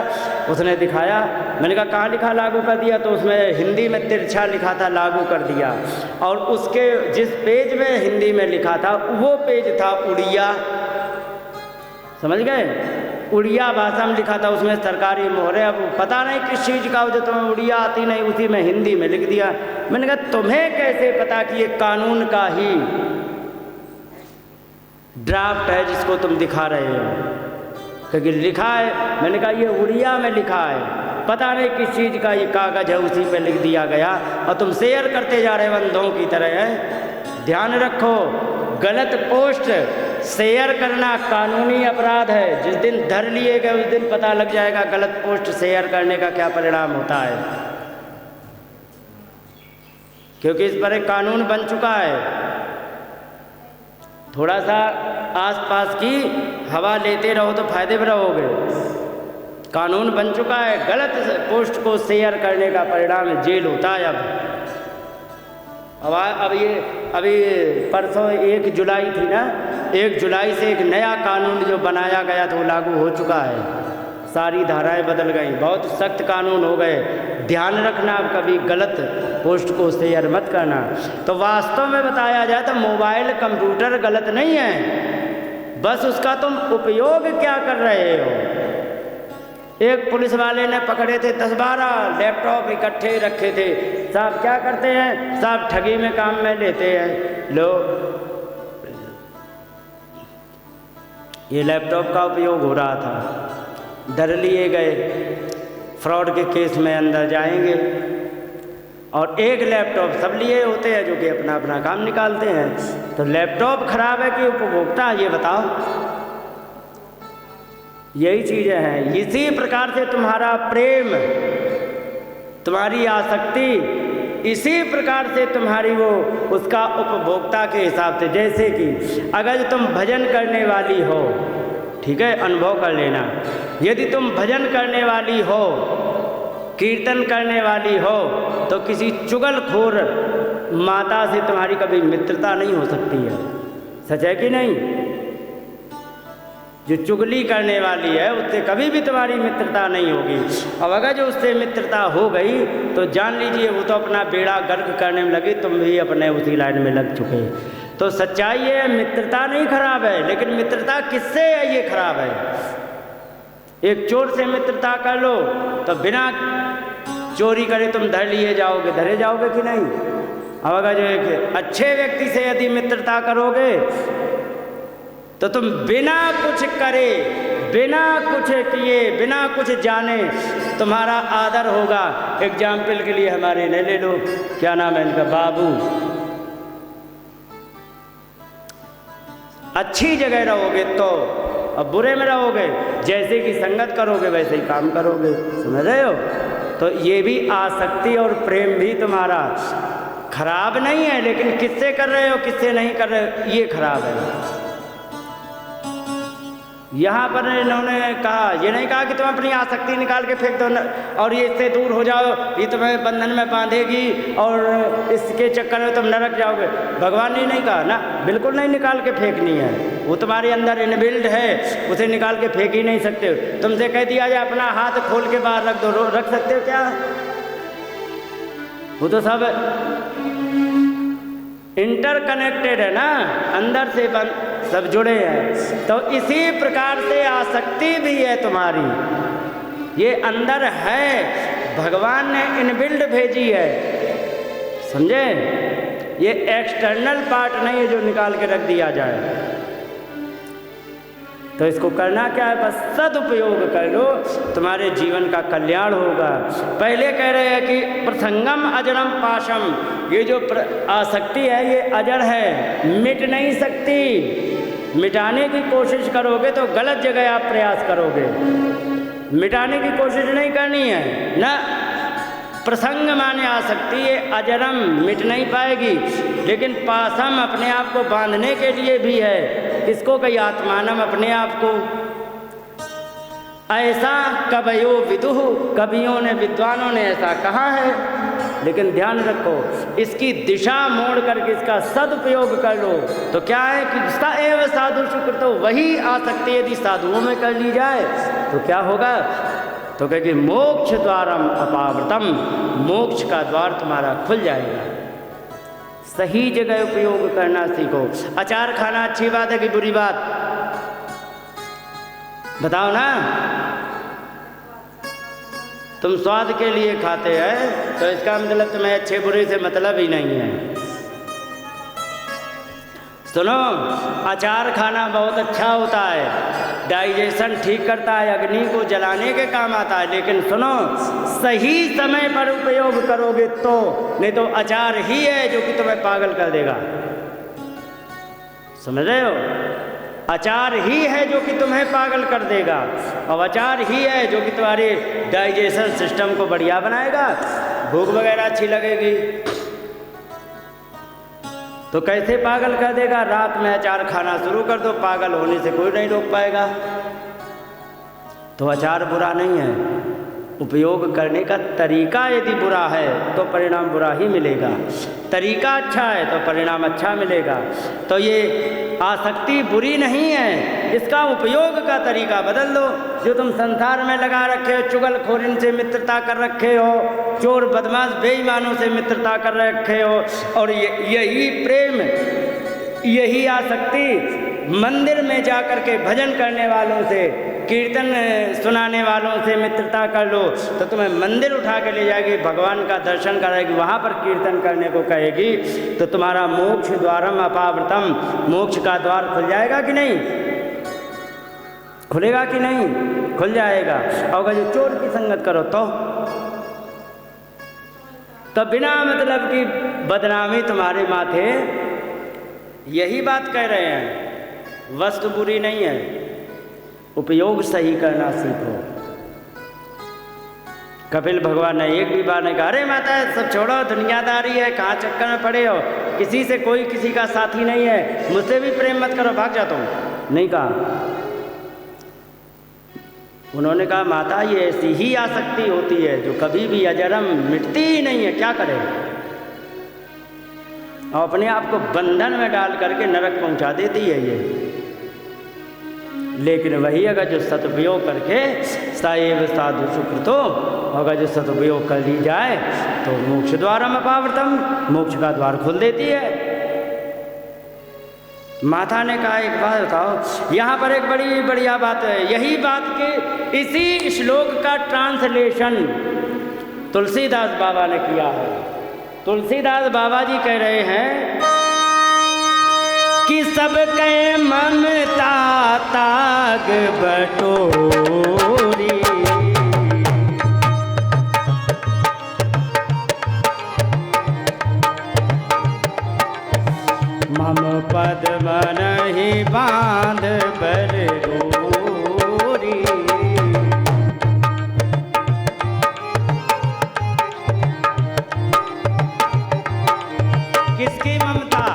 उसने दिखाया। मैंने कहा कहाँ लिखा लागू कर दिया? तो उसमें हिंदी में तिरछा लिखा था लागू कर दिया, और उसके जिस पेज में हिंदी में लिखा था वो पेज था उड़िया, समझ गए? उड़िया भाषा में लिखा था, उसमें सरकारी मोहर है। अब पता नहीं किस चीज़ का, जो तुम्हें उड़िया आती नहीं, उसी में हिंदी में लिख दिया। मैंने कहा तुम्हें कैसे पता कि ये कानून का ही ड्राफ्ट है जिसको तुम दिखा रहे हो? क्योंकि लिखा है। मैंने कहा ये उड़िया में लिखा है, पता नहीं किस चीज़ का ये कागज़ है, उसी पे लिख दिया गया, और तुम शेयर करते जा रहे हो अंधों की तरह। है ध्यान रखो, गलत पोस्ट शेयर करना कानूनी अपराध है। जिस दिन धर लिए गए उस दिन पता लग जाएगा गलत पोस्ट शेयर करने का क्या परिणाम होता है, क्योंकि इस पर एक कानून बन चुका है। थोड़ा सा आसपास की हवा लेते रहो तो फायदे में रहोगे। कानून बन चुका है, गलत पोस्ट को शेयर करने का परिणाम जेल होता है। अब ये अभी परसों 1 जुलाई थी ना, 1 जुलाई से एक नया कानून जो बनाया गया था वो लागू हो चुका है। सारी धाराएं बदल गई, बहुत सख्त कानून हो गए। ध्यान रखना, अब कभी गलत पोस्ट को शेयर मत करना। तो वास्तव में बताया जाए तो मोबाइल कंप्यूटर गलत नहीं है, बस उसका तुम उपयोग क्या कर रहे हो। एक पुलिस वाले ने पकड़े थे 10-12 लैपटॉप इकट्ठे रखे थे। साहब क्या करते हैं? साहब ठगी में काम में लेते हैं। लो ये लैपटॉप का उपयोग हो रहा था, डर लिए गए, फ्रॉड के केस में अंदर जाएंगे। और एक लैपटॉप सब लिए होते हैं जो कि अपना अपना काम निकालते हैं। तो लैपटॉप खराब है कि उपभोक्ता, ये बताओ। यही चीज़ें हैं। इसी प्रकार से तुम्हारा प्रेम, तुम्हारी आसक्ति, इसी प्रकार से तुम्हारी वो उसका उपभोक्ता के हिसाब से। जैसे कि अगर तुम भजन करने वाली हो, ठीक है, अनुभव कर लेना, यदि तुम भजन करने वाली हो, कीर्तन करने वाली हो, तो किसी चुगलखोर माता से तुम्हारी कभी मित्रता नहीं हो सकती है। सच है कि नहीं? जो चुगली करने वाली है उससे कभी भी तुम्हारी मित्रता नहीं होगी। अब अगर जो उससे मित्रता हो गई तो जान लीजिए वो तो अपना बेड़ा गर्क करने में लगी, तुम भी अपने उसी लाइन में लग चुके। तो सच्चाई है, मित्रता नहीं खराब है, लेकिन मित्रता किससे है ये खराब है। एक चोर से मित्रता कर लो तो बिना चोरी करे तुम धर लिए जाओगे, धरे जाओगे कि नहीं? अब अगर जो एक अच्छे व्यक्ति से यदि मित्रता करोगे तो तुम बिना कुछ करे, बिना कुछ किए, बिना कुछ जाने तुम्हारा आदर होगा। एग्जाम्पल के लिए हमारे ने ले लो, क्या नाम है इनका, बाबू। अच्छी जगह रहोगे तो, अब बुरे में रहोगे, जैसे कि संगत करोगे वैसे ही काम करोगे। समझ रहे हो? तो ये भी आसक्ति और प्रेम भी तुम्हारा खराब नहीं है, लेकिन किससे कर रहे हो किससे नहीं कर रहे हो ये खराब है। यहाँ पर इन्होंने कहा, ये नहीं कहा कि तुम अपनी आसक्ति निकाल के फेंक दो और ये इससे दूर हो जाओ, ये तुम्हें बंधन में बांधेगी और इसके चक्कर में तुम नरक जाओगे। भगवान ने नहीं कहा ना, बिल्कुल नहीं निकाल के फेंकनी है, वो तुम्हारे अंदर इनबिल्ड है, उसे निकाल के फेंक ही नहीं सकते हो। तुमसे कह दिया जाए अपना हाथ खोल के बाहर रख दो, रख सकते हो क्या? वो तो सब इंटरकनेक्टेड है ना, अंदर से सब जुड़े हैं। तो इसी प्रकार से आसक्ति भी है तुम्हारी, ये अंदर है, भगवान ने इनबिल्ड भेजी है, समझे? ये एक्सटर्नल पार्ट नहीं है जो निकाल के रख दिया जाए। तो इसको करना क्या है? बस सदुपयोग कर लो, तुम्हारे जीवन का कल्याण होगा। पहले कह रहे हैं कि प्रसंगम अजरम पाशम, ये जो आसक्ति है ये अजर है, मिट नहीं सकती। मिटाने की कोशिश करोगे तो गलत जगह आप प्रयास करोगे, मिटाने की कोशिश नहीं करनी है ना। प्रसंग माने आसक्ति, ये अजरम मिट नहीं पाएगी, लेकिन पासम अपने आप को बांधने के लिए भी है। इसको कही आत्मानम, अपने आप को। ऐसा कवयो विदुः, कवियों ने विद्वानों ने ऐसा कहा है, लेकिन ध्यान रखो इसकी दिशा मोड़ करके इसका सदुपयोग कर लो तो क्या है कि स एव साधु शुक्र, तो वही आसक्ति यदि साधुओं में कर ली जाए तो क्या होगा, तो कहेगी मोक्ष द्वारम अपावृतम, मोक्ष का द्वार तुम्हारा खुल जाएगा। सही जगह उपयोग करना सीखो। अचार खाना अच्छी बात है कि बुरी बात, बताओ ना। तुम स्वाद के लिए खाते हैं तो इसका मतलब तुम्हें अच्छे बुरे से मतलब ही नहीं है। सुनो, अचार खाना बहुत अच्छा होता है, डाइजेशन ठीक करता है, अग्नि को जलाने के काम आता है, लेकिन सुनो सही समय पर उपयोग करोगे तो, नहीं तो अचार ही है जो कि तुम्हें पागल कर देगा। समझ रहे हो, अचार ही है जो कि तुम्हें पागल कर देगा, और अचार ही है जो कि तुम्हारे डाइजेशन सिस्टम को बढ़िया बनाएगा, भूख वगैरह अच्छी लगेगी। तो कैसे पागल कर देगा, रात में अचार खाना शुरू कर दो, पागल होने से कोई नहीं रोक पाएगा। तो अचार बुरा नहीं है, उपयोग करने का तरीका यदि बुरा है तो परिणाम बुरा ही मिलेगा, तरीका अच्छा है तो परिणाम अच्छा मिलेगा। तो ये आसक्ति बुरी नहीं है, इसका उपयोग का तरीका बदल दो। जो तुम संसार में लगा रखे हो, चुगलखोरिन से मित्रता कर रखे हो, चोर बदमाश बेईमानों से मित्रता कर रखे हो, और यही प्रेम, यही आसक्ति मंदिर में जा कर के भजन करने वालों से, कीर्तन सुनाने वालों से मित्रता कर लो तो तुम्हें मंदिर उठा के ले जाएगी, भगवान का दर्शन कराएगी, वहाँ पर कीर्तन करने को कहेगी, तो तुम्हारा मोक्ष द्वारम अपावृतम, मोक्ष का द्वार खुल जाएगा कि नहीं, खुलेगा कि नहीं, खुल जाएगा। और अगर जो चोर की संगत करो तो बिना मतलब की बदनामी तुम्हारे माथे। यही बात कह रहे हैं, वस्तु बुरी नहीं है, उपयोग सही करना सीखो। कपिल भगवान ने एक भी बार नहीं कहा अरे माता सब छोड़ो, दुनियादारी है, कहाँ चक्कर में पड़े हो, किसी से कोई किसी का साथी नहीं है, मुझसे भी प्रेम मत करो, भाग जाता हूँ, नहीं कहा। उन्होंने कहा माता ये ऐसी ही आसक्ति होती है जो कभी भी अजरम मिटती ही नहीं है, क्या करें, और अपने आप को बंधन में डाल करके नरक पहुंचा देती है ये। लेकिन वही अगर जो सदुपयोग करके साएव साधु शुक्र, तो अगर जो सदुपयोग कर ली जाए तो मोक्ष द्वारम अपावृतम, मोक्ष का द्वार खोल देती है। माता ने कहा एक बात बताओ, यहाँ पर एक बड़ी बढ़िया बात है, यही बात के इसी श्लोक का ट्रांसलेशन तुलसीदास बाबा ने किया है। तुलसीदास बाबा जी कह रहे हैं कि सबके ममता ताग बटोरी, मम पद मन ही बांध बर डोरी। किसकी ममता,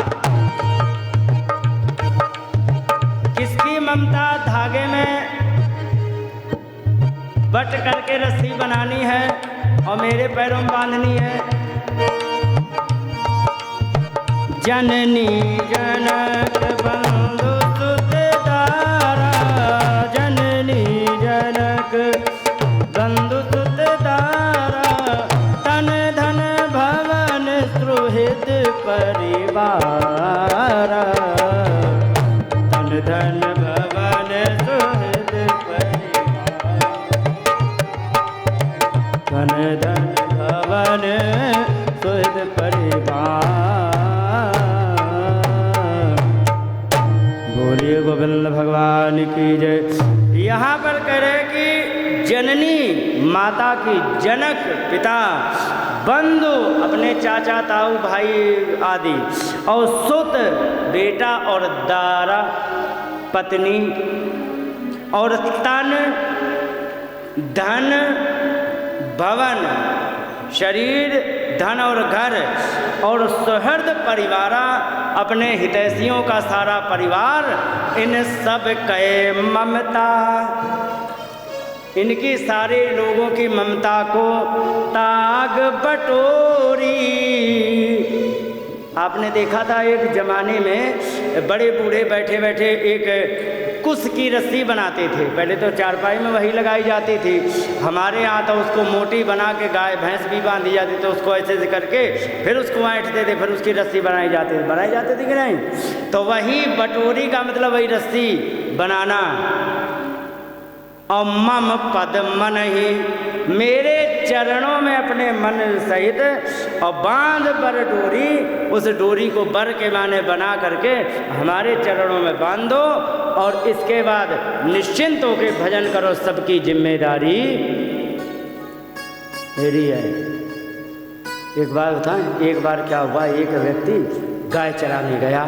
किसकी ममता, धागे में बट करके रस्सी बनानी है और मेरे पैरों में बांधनी है। जननी जनक बंधु सुत तारा, जननी जनक बंधु सुत तारा, तन धन भवन सुहृद परिवार, तन धन भवन सुहृद परिवार, तन धन भवन सुहृद परिवार। बोलिए गोविंद भगवान की जय। यहाँ पर कह रहे कि जननी माता की, जनक पिता, बंधु अपने चाचा ताऊ भाई आदि, और सुत बेटा, और दारा पत्नी, और तन धन भवन शरीर, धन और घर और सुहृद परिवार, अपने हितैषियों का सारा परिवार, इन सब के ममता, इनकी सारे लोगों की ममता को ताग बटोरी। आपने देखा था एक जमाने में बड़े बूढ़े बैठे बैठे एक कुश की रस्सी बनाते थे। पहले तो चारपाई में वही लगाई जाती थी। हमारे यहाँ तो उसको मोटी बना के गाय भैंस भी बांधी जाती, तो उसको ऐसे से करके फिर उसको ऐंठते थे, फिर उसकी रस्सी बनाई जाती थी कि नहीं। तो वही बटोरी का मतलब वही रस्सी बनाना। और मम पद मन ही, मेरे चरणों में अपने मन सहित और बांध बर डोरी, उस डोरी को बर के माने बना करके हमारे चरणों में बांधो और इसके बाद निश्चिंत होकर भजन करो। सबकी जिम्मेदारी मेरी है। एक बार बताएं, एक बार क्या हुआ, एक व्यक्ति गाय चराने गया।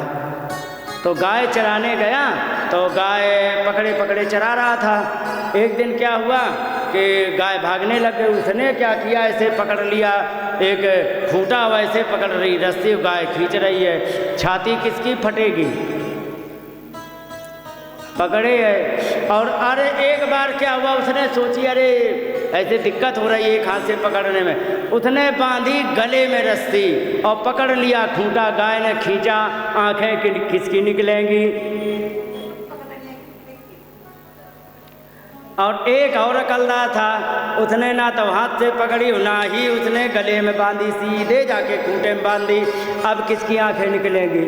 तो गाय चराने गया तो गाय पकड़े पकड़े चरा रहा था। एक दिन क्या हुआ कि गाय भागने लग गई। उसने क्या किया, ऐसे पकड़ लिया, एक खूंटा वैसे पकड़ रही रस्सी, गाय खींच रही है। छाती किसकी फटेगी, पकड़े है। और अरे एक बार क्या हुआ, उसने सोची अरे ऐसे दिक्कत हो रही है एक हाथ से पकड़ने में। उसने बांधी गले में रस्सी और पकड़ लिया खूंटा। गाय ने खींचा, आंखें किसकी निकलेंगी। और एक और अकलदा था, उसने ना तो हाथ से पकड़ी ना ही उसने गले में बांधी, सीधे जाके खूंटे में बांधी। अब किसकी आंखें निकलेंगी,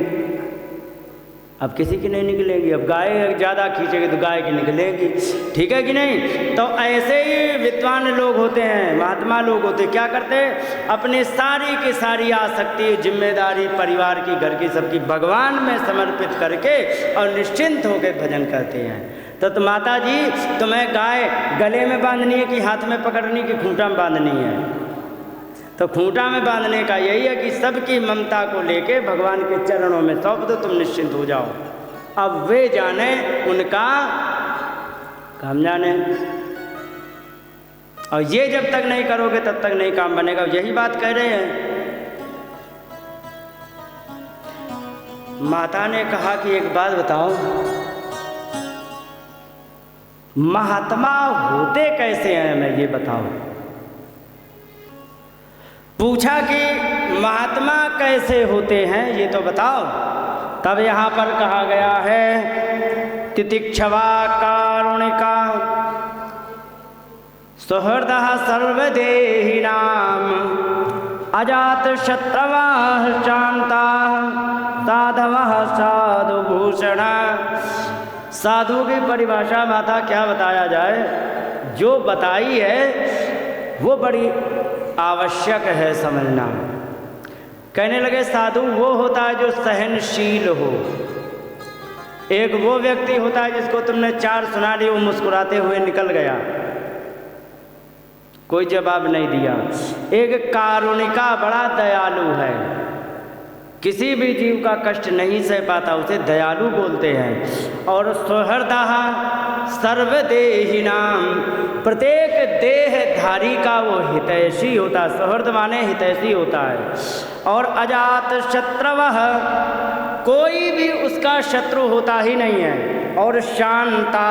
अब किसी की नहीं निकलेंगी। अब गाय ज़्यादा खींचेगी तो गाय की निकलेगी, ठीक है कि नहीं। तो ऐसे ही विद्वान लोग होते हैं, महात्मा लोग होते हैं, क्या करते हैं, अपने सारी की सारी आसक्ति, जिम्मेदारी परिवार की, घर की, सबकी भगवान में समर्पित करके और निश्चिंत होकर भजन करते हैं। तो माता जी तुम्हें गाय गले में बांधनी है कि हाथ में पकड़नी कि खूंटा में बांधनी है। तो खूंटा में बांधने का यही है कि सबकी ममता को लेके भगवान के चरणों में सौंप दो, तुम निश्चिंत हो जाओ। अब वे जाने उनका काम जाने। और ये जब तक नहीं करोगे तब तक नहीं काम बनेगा। यही बात कह रहे हैं। माता ने कहा कि एक बात बताओ, महात्मा होते कैसे हैं, मैं ये बताओ। पूछा कि महात्मा कैसे होते हैं ये तो बताओ। तब यहाँ पर कहा गया है, तितिक्षवा कारुणिका सुहृदः सर्वदेहिनां अजात शत्रवः शान्ताः साधवः साधुभूषणा। साधु की परिभाषा माता क्या बताया जाए, जो बताई है वो बड़ी आवश्यक है समझना। कहने लगे साधु वो होता है जो सहनशील हो। एक वो व्यक्ति होता है जिसको तुमने चार सुना दी, वो मुस्कुराते हुए निकल गया, कोई जवाब नहीं दिया। एक कारुणिका बड़ा दयालु है, किसी भी जीव का कष्ट नहीं सह पाता, उसे दयालु बोलते हैं। और सुहृदः सर्वदेहिनां, प्रत्येक देहधारी का वो हितैषी होता है। सुहृद माने हितैषी होता है। और अजात शत्रवः, कोई भी उसका शत्रु होता ही नहीं है। और शांता,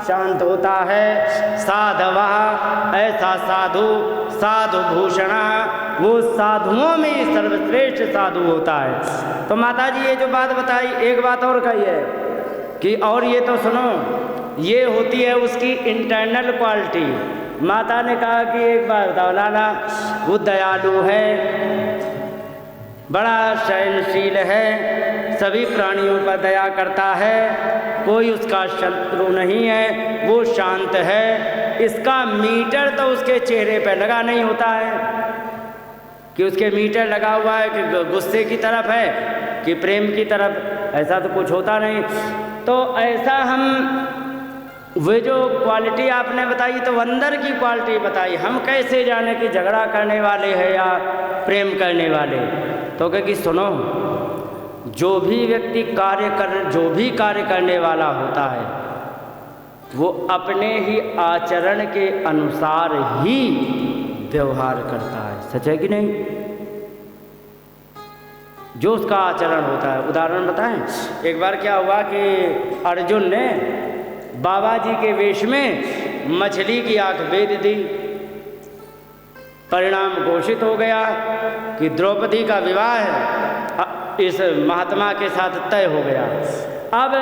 शांत होता है। साधवः, ऐसा साधु, साधु भूषणा, वो साधुओं में सर्वश्रेष्ठ साधु होता है। तो माता जी ये जो बात बताई, एक बात और कही है कि और ये तो सुनो, ये होती है उसकी इंटरनल क्वालिटी। माता ने कहा कि एक बात बताओ लाला, वो दयालु है, बड़ा सहनशील है, सभी प्राणियों पर दया करता है, कोई उसका शत्रु नहीं है, वो शांत है। इसका मीटर तो उसके चेहरे पर लगा नहीं होता है कि उसके मीटर लगा हुआ है कि गुस्से की तरफ है कि प्रेम की तरफ, ऐसा तो कुछ होता नहीं। तो ऐसा हम वे जो क्वालिटी आपने बताई तो अंदर की क्वालिटी बताई, हम कैसे जाने कि झगड़ा करने वाले हैं या प्रेम करने वाले। तो कि सुनो, जो भी व्यक्ति जो भी कार्य करने वाला होता है वो अपने ही आचरण के अनुसार ही व्यवहार करता है। सच है कि नहीं? जो उसका आचरण होता है। उदाहरण बताएं, एक बार क्या हुआ कि अर्जुन ने बाबा जी के वेश में मछली की आंख बेध दी। परिणाम घोषित हो गया कि द्रौपदी का विवाह इस महात्मा के साथ तय हो गया। अब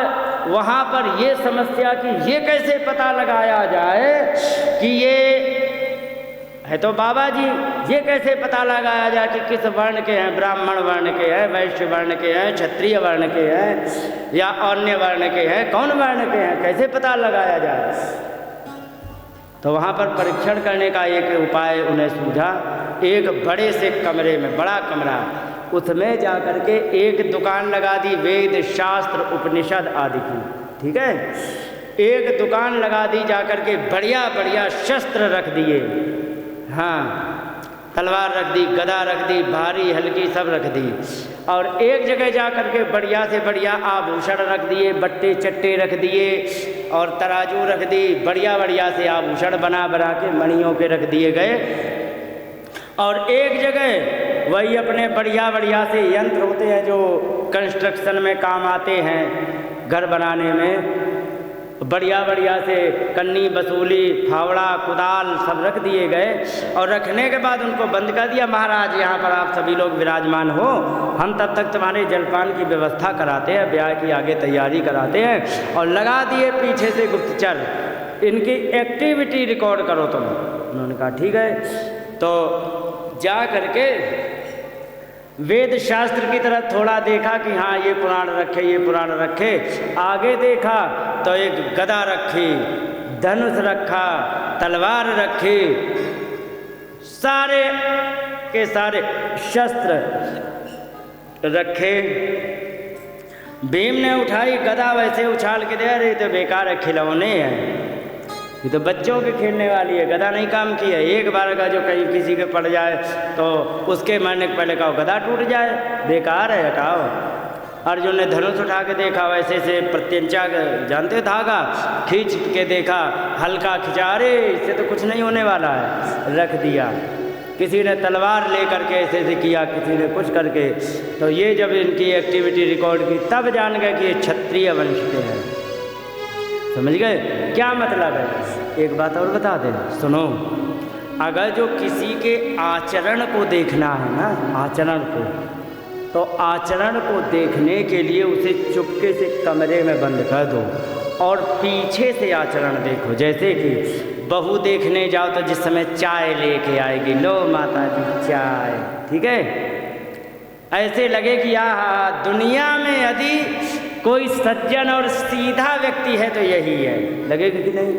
वहाँ पर ये समस्या कि ये कैसे पता लगाया जाए कि ये है तो बाबा जी, ये कैसे पता लगाया जाए कि किस वर्ण के हैं, ब्राह्मण वर्ण के हैं, वैश्य वर्ण के हैं, क्षत्रिय वर्ण के हैं या अन्य वर्ण के हैं, कौन वर्ण के हैं, कैसे पता लगाया जाए? तो वहाँ पर परीक्षण करने का एक उपाय उन्हें सूझा। एक बड़े से कमरे में, बड़ा कमरा, उसमें जा कर के एक दुकान लगा दी वेद शास्त्र उपनिषद आदि की। ठीक है, एक दुकान लगा दी, जा कर के बढ़िया बढ़िया शस्त्र रख दिए। हाँ, तलवार रख दी, गदा रख दी, भारी हल्की सब रख दी। और एक जगह जा कर के बढ़िया से बढ़िया आभूषण रख दिए, बट्टे चट्टे रख दिए और तराजू रख दी। बढ़िया बढ़िया से आभूषण बना बना के मणियों के रख दिए गए। और एक जगह वही अपने बढ़िया बढ़िया से यंत्र होते हैं जो कंस्ट्रक्शन में काम आते हैं, घर बनाने में, बढ़िया बढ़िया से कन्नी, बसूली, फावड़ा, कुदाल सब रख दिए गए। और रखने के बाद उनको बंद कर दिया। महाराज, यहाँ पर आप सभी लोग विराजमान हो, हम तब तक तुम्हारे जलपान की व्यवस्था कराते हैं, ब्याह की आगे तैयारी कराते हैं। और लगा दिए पीछे से गुप्तचर, इनकी एक्टिविटी रिकॉर्ड करो तुम। उन्होंने कहा ठीक है। तो जा करके वेद शास्त्र की तरफ थोड़ा देखा कि हाँ ये पुराण रखे, ये पुराण रखे। आगे देखा तो एक गदा रखी, धनुष रखा, तलवार रखी, सारे के सारे शस्त्र रखे। भीम ने उठाई गदा, वैसे उछाल के दे रहे तो बेकार है, खिलौने हैं, ये तो बच्चों के खेलने वाली है, गदा नहीं काम की है। एक बार का जो कहीं किसी के पड़ जाए तो उसके मरने के पहले कहो गदा टूट जाए, बेकार है, हटाओ। अर्जुन ने धनुष उठा के देखा, वैसे से प्रत्यंचा जानते धागा खींच के देखा, हल्का खिंचा, अरे इससे तो कुछ नहीं होने वाला है, रख दिया। किसी ने तलवार ले करके ऐसे से किया, किसी ने कुछ करके। तो ये जब इनकी एक्टिविटी रिकॉर्ड की तब जान गए कि ये क्षत्रिय वंश के हैं। समझ गए क्या मतलब है? एक बात और बता दें, सुनो। अगर जो किसी के आचरण को देखना है ना, आचरण को, तो आचरण को देखने के लिए उसे चुपके से कमरे में बंद कर दो और पीछे से आचरण देखो। जैसे कि बहू देखने जाओ तो जिस समय चाय लेके आएगी, लो माता जी चाय, ठीक है, ऐसे लगे कि आहा, दुनिया में यदि कोई सज्जन और सीधा व्यक्ति है तो यही है, लगेगा कि नहीं?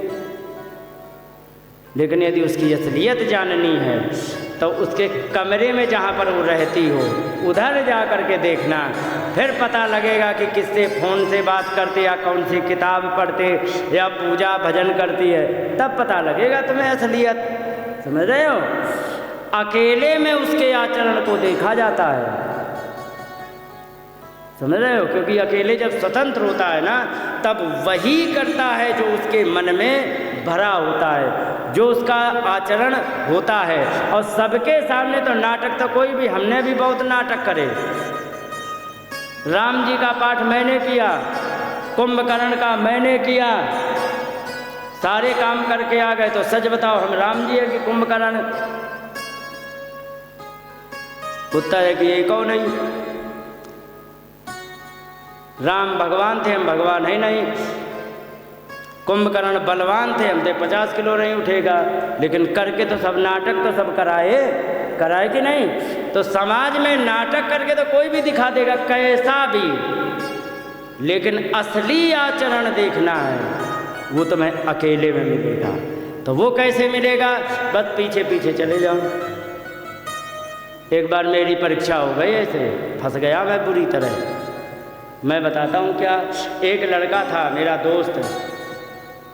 लेकिन यदि उसकी असलियत जाननी है तो उसके कमरे में जहाँ पर वो रहती हो उधर जा कर के देखना, फिर पता लगेगा कि किससे फ़ोन से बात करते या कौन सी किताब पढ़ते या पूजा भजन करती है, तब पता लगेगा तुम्हें असलियत। समझ रहे हो? अकेले में उसके आचरण को देखा जाता है, समझ रहे हो? क्योंकि अकेले जब स्वतंत्र होता है ना, तब वही करता है जो उसके मन में भरा होता है, जो उसका आचरण होता है। और सबके सामने तो नाटक तो कोई भी, हमने भी बहुत नाटक करे। राम जी का पाठ मैंने किया, कुंभकर्ण का मैंने किया, सारे काम करके आ गए। तो सच बताओ, हम राम जी है कि कुंभकर्ण? उत्तर है कि ये कौन नहीं। राम भगवान थे, हम भगवान है नहीं। कुंभकर्ण बलवान थे, हमसे 50 किलो नहीं उठेगा। लेकिन करके तो सब नाटक तो सब कराए कि नहीं? तो समाज में नाटक करके तो कोई भी दिखा देगा कैसा भी, लेकिन असली आचरण देखना है वो तुम्हें अकेले में मिलेगा। तो वो कैसे मिलेगा? बस पीछे पीछे चले जाओ। एक बार मेरी परीक्षा हो गई, ऐसे फंस गया मैं बुरी तरह। मैं बताता हूँ क्या। एक लड़का था मेरा दोस्त,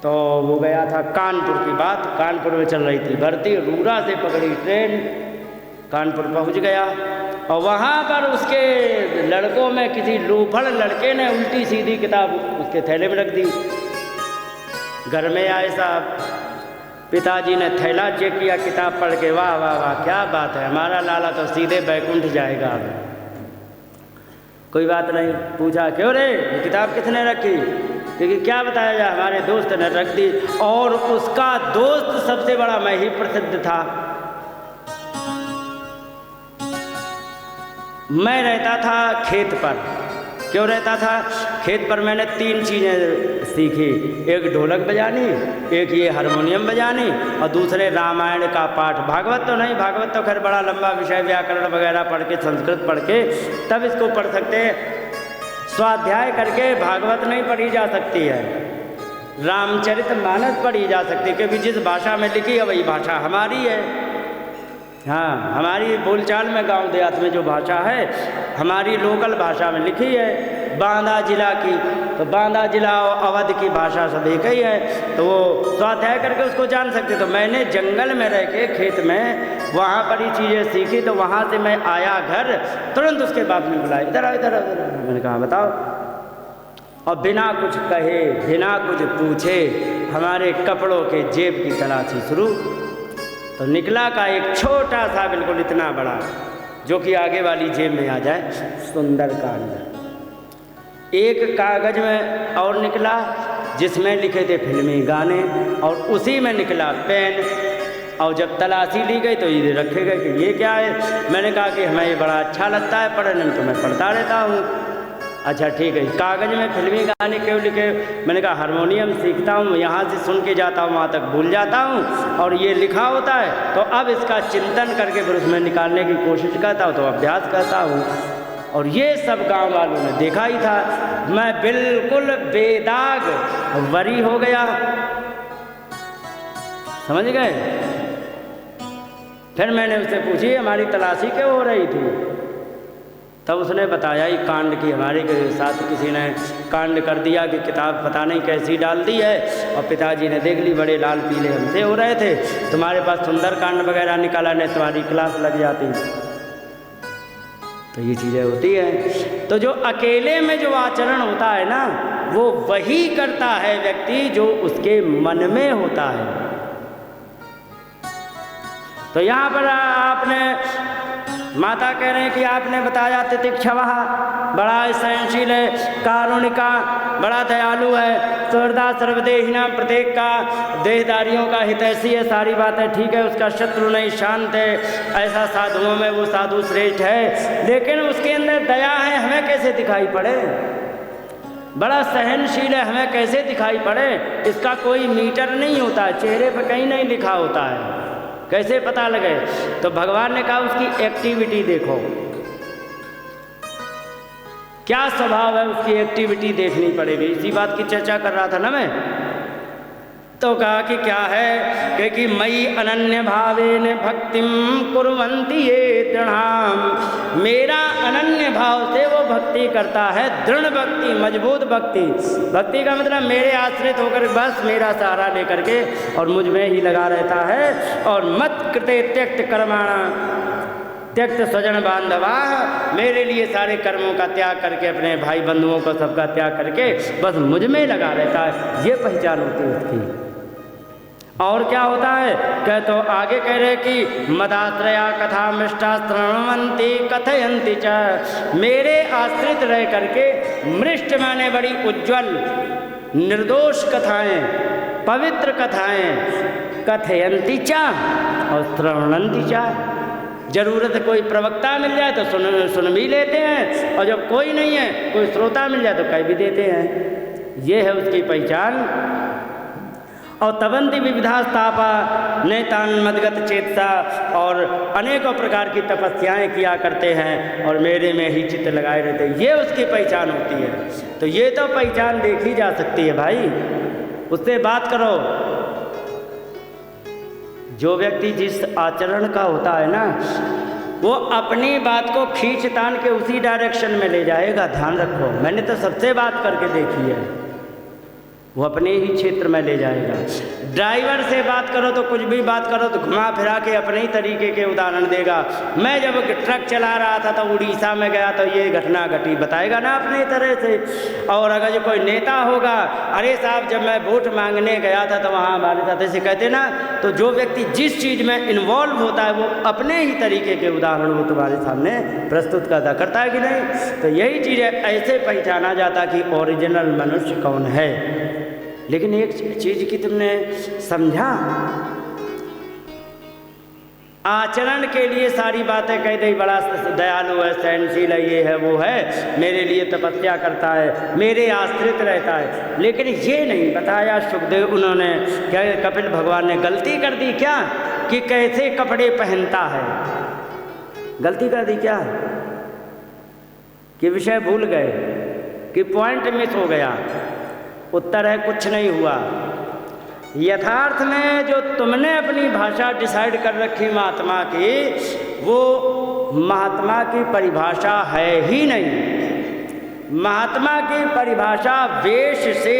तो वो गया था कानपुर की बात, कानपुर में चल रही थी भर्ती, रूरा से पकड़ी ट्रेन, कानपुर पहुँच गया। और वहाँ पर उसके लड़कों में किसी लोफड़ लड़के ने उल्टी सीधी किताब उसके थैले में रख दी। घर में आए साहब, पिताजी ने थैला चेक किया, किताब पढ़ के, वाह वाह वाह क्या बात है, हमारा लाला तो सीधे बैकुंठ जाएगा अब। कोई बात नहीं। पूछा क्यों रे, ये किताब किसने रखी? क्योंकि क्या बताया जाए, हमारे दोस्त ने रख दी। और उसका दोस्त सबसे बड़ा मैं ही प्रसिद्ध था। मैं रहता था खेत पर। क्यों रहता था खेत पर? मैंने 3 चीज़ें सीखी, एक ढोलक बजानी, एक ये हारमोनियम बजानी, और दूसरे रामायण का पाठ। भागवत तो नहीं, भागवत तो खैर बड़ा लंबा विषय, व्याकरण वगैरह पढ़ के, संस्कृत पढ़ के तब इसको पढ़ सकते हैं। स्वाध्याय करके भागवत नहीं पढ़ी जा सकती है, रामचरितमानस पढ़ी जा सकती है, क्योंकि जिस भाषा में लिखी है वही भाषा हमारी है। हाँ, हमारी बोलचाल में, गांव देहात में जो भाषा है हमारी लोकल भाषा में लिखी है। बांदा जिला की, तो बांदा जिला और अवध की भाषा सब एक ही है, तो वो स्वाध्याय करके उसको जान सकते। तो मैंने जंगल में रह के खेत में वहाँ पर ही चीज़ें सीखी। तो वहाँ से मैं आया घर, तुरंत उसके बाप ने बुलाया, इधर आओ इधर आओ। मैंने कहा बताओ। और बिना कुछ कहे, बिना कुछ पूछे हमारे कपड़ों के जेब की तलाशी शुरू। तो निकला का एक छोटा सा, बिल्कुल इतना बड़ा, जो कि आगे वाली जेब में आ जाए, सुंदरकांड। एक कागज में और निकला जिसमें लिखे थे फिल्मी गाने, और उसी में निकला पेन। और जब तलाशी ली गई तो ये रखे गए कि ये क्या है। मैंने कहा कि हमें ये बड़ा अच्छा लगता है पढ़ने में, तो मैं पढ़ता रहता हूँ। अच्छा ठीक है, कागज में फिल्मी गाने क्यों लिखे? मैंने कहा हारमोनियम सीखता हूँ, यहाँ से सुन के जाता हूँ, वहाँ तक भूल जाता हूँ, और ये लिखा होता है तो अब इसका चिंतन करके फिर उसमें निकालने की कोशिश करता हूँ, तो अभ्यास करता हूँ। और ये सब गांव वालों ने देखा ही था। मैं बिल्कुल बेदाग वरी हो गया, समझ गए। फिर मैंने उससे पूछी हमारी तलाशी क्यों हो रही थी? तब उसने बताया ही कांड की, हमारे के साथ किसी ने कांड कर दिया कि किताब पता नहीं कैसी डाल दी है, और पिताजी ने देख ली, बड़े लाल पीले हमसे हो रहे थे, तुम्हारे पास सुंदर कांड वगैरह निकाला, नहीं तुम्हारी क्लास लग जाती। तो ये चीज़ें होती हैं। तो जो अकेले में जो आचरण होता है ना, वो वही करता है व्यक्ति जो उसके मन में होता है। तो यहाँ पर आपने, माता कह रहे हैं कि आपने बताया तितिक्षवः, बड़ा सहनशील है, कारुणिका, बड़ा दयालु है, सुहृदा सर्वदेहिनां, प्रत्येक का देहदारियों का हितैषी है, सारी बातें ठीक है, उसका शत्रु नहीं, शांत है, ऐसा साधुओं में वो साधु श्रेष्ठ है। लेकिन उसके अंदर दया है, हमें कैसे दिखाई पड़े? बड़ा सहनशील है, हमें कैसे दिखाई पड़े? इसका कोई मीटर नहीं होता, चेहरे पर कहीं नहीं लिखा होता है, कैसे पता लगे? तो भगवान ने कहा उसकी एक्टिविटी देखो, क्या स्वभाव है, उसकी एक्टिविटी देखनी पड़ेगी। इसी बात की चर्चा कर रहा था ना मैं। तो कहा कि क्या है, क्योंकि मयि अनन्य भावेन भक्तिम कुर्वन्ति ये दृढ़ाम, मेरा अनन्य भाव से वो भक्ति करता है, दृढ़ भक्ति, मजबूत भक्ति। भक्ति का मतलब मेरे आश्रित होकर बस मेरा सहारा लेकर के और मुझ में ही लगा रहता है। और मत कृते त्यक्त कर्माणा त्यक्त स्वजन बांधवा, मेरे लिए सारे कर्मों का त्याग करके, अपने भाई बंधुओं को सबका त्याग करके बस मुझ में लगा रहता है। ये पहचान होती है उसकी। और क्या होता है, कह तो आगे कह रहे कि मदाश्रया कथा मृष्टा श्रृण्वन्ति कथयन्ति च, मेरे आश्रित रह करके मृष्ट माने बड़ी उज्ज्वल निर्दोष कथाएं, पवित्र कथाएं, कथयन्ति च और श्रृण्वन्ति च। जरूरत कोई प्रवक्ता मिल जाए तो सुन भी लेते हैं, और जब कोई नहीं है, कोई श्रोता मिल जाए तो कह भी देते हैं। ये है उसकी पहचान। और तबंती विविधास्तापा नेतान मदगत चेतसा, और अनेकों प्रकार की तपस्याएं किया करते हैं और मेरे में ही चित्त लगाए रहते हैं। ये उसकी पहचान होती है। तो ये तो पहचान देखी जा सकती है भाई, उससे बात करो। जो व्यक्ति जिस आचरण का होता है ना, वो अपनी बात को खींच तान के उसी डायरेक्शन में ले जाएगा। ध्यान रखो, मैंने तो सबसे बात करके देखी है। वो अपने ही क्षेत्र में ले जाएगा। ड्राइवर से बात करो तो कुछ भी बात करो तो घुमा फिरा के अपने ही तरीके के उदाहरण देगा। मैं जब ट्रक चला रहा था तो उड़ीसा में गया तो ये घटना घटी, बताएगा ना अपने तरह से। और अगर जो कोई नेता होगा, अरे साहब जब मैं वोट मांगने गया था तो वहाँ हमारे साथ ऐसे कहते ना, तो जो व्यक्ति जिस चीज़ में इन्वॉल्व होता है वो अपने ही तरीके के उदाहरण वो तुम्हारे सामने प्रस्तुत करता है कि नहीं। तो यही चीज़ें ऐसे पहचाना जाता कि ओरिजिनल मनुष्य कौन है। लेकिन एक चीज़ की तुमने समझा, आचरण के लिए सारी बातें कह दी, बड़ा दयालु है, सहनशील है, ये है वो है, मेरे लिए तपस्या करता है, मेरे आश्रित रहता है। लेकिन ये नहीं बताया सुखदेव, उन्होंने क्या कपिल भगवान ने गलती कर दी क्या कि कैसे कपड़े पहनता है, गलती कर दी क्या कि विषय भूल गए कि पॉइंट मिस हो गया। उत्तर है कुछ नहीं हुआ। यथार्थ में जो तुमने अपनी भाषा डिसाइड कर रखी महात्मा की, वो महात्मा की परिभाषा है ही नहीं। महात्मा की परिभाषा वेश से,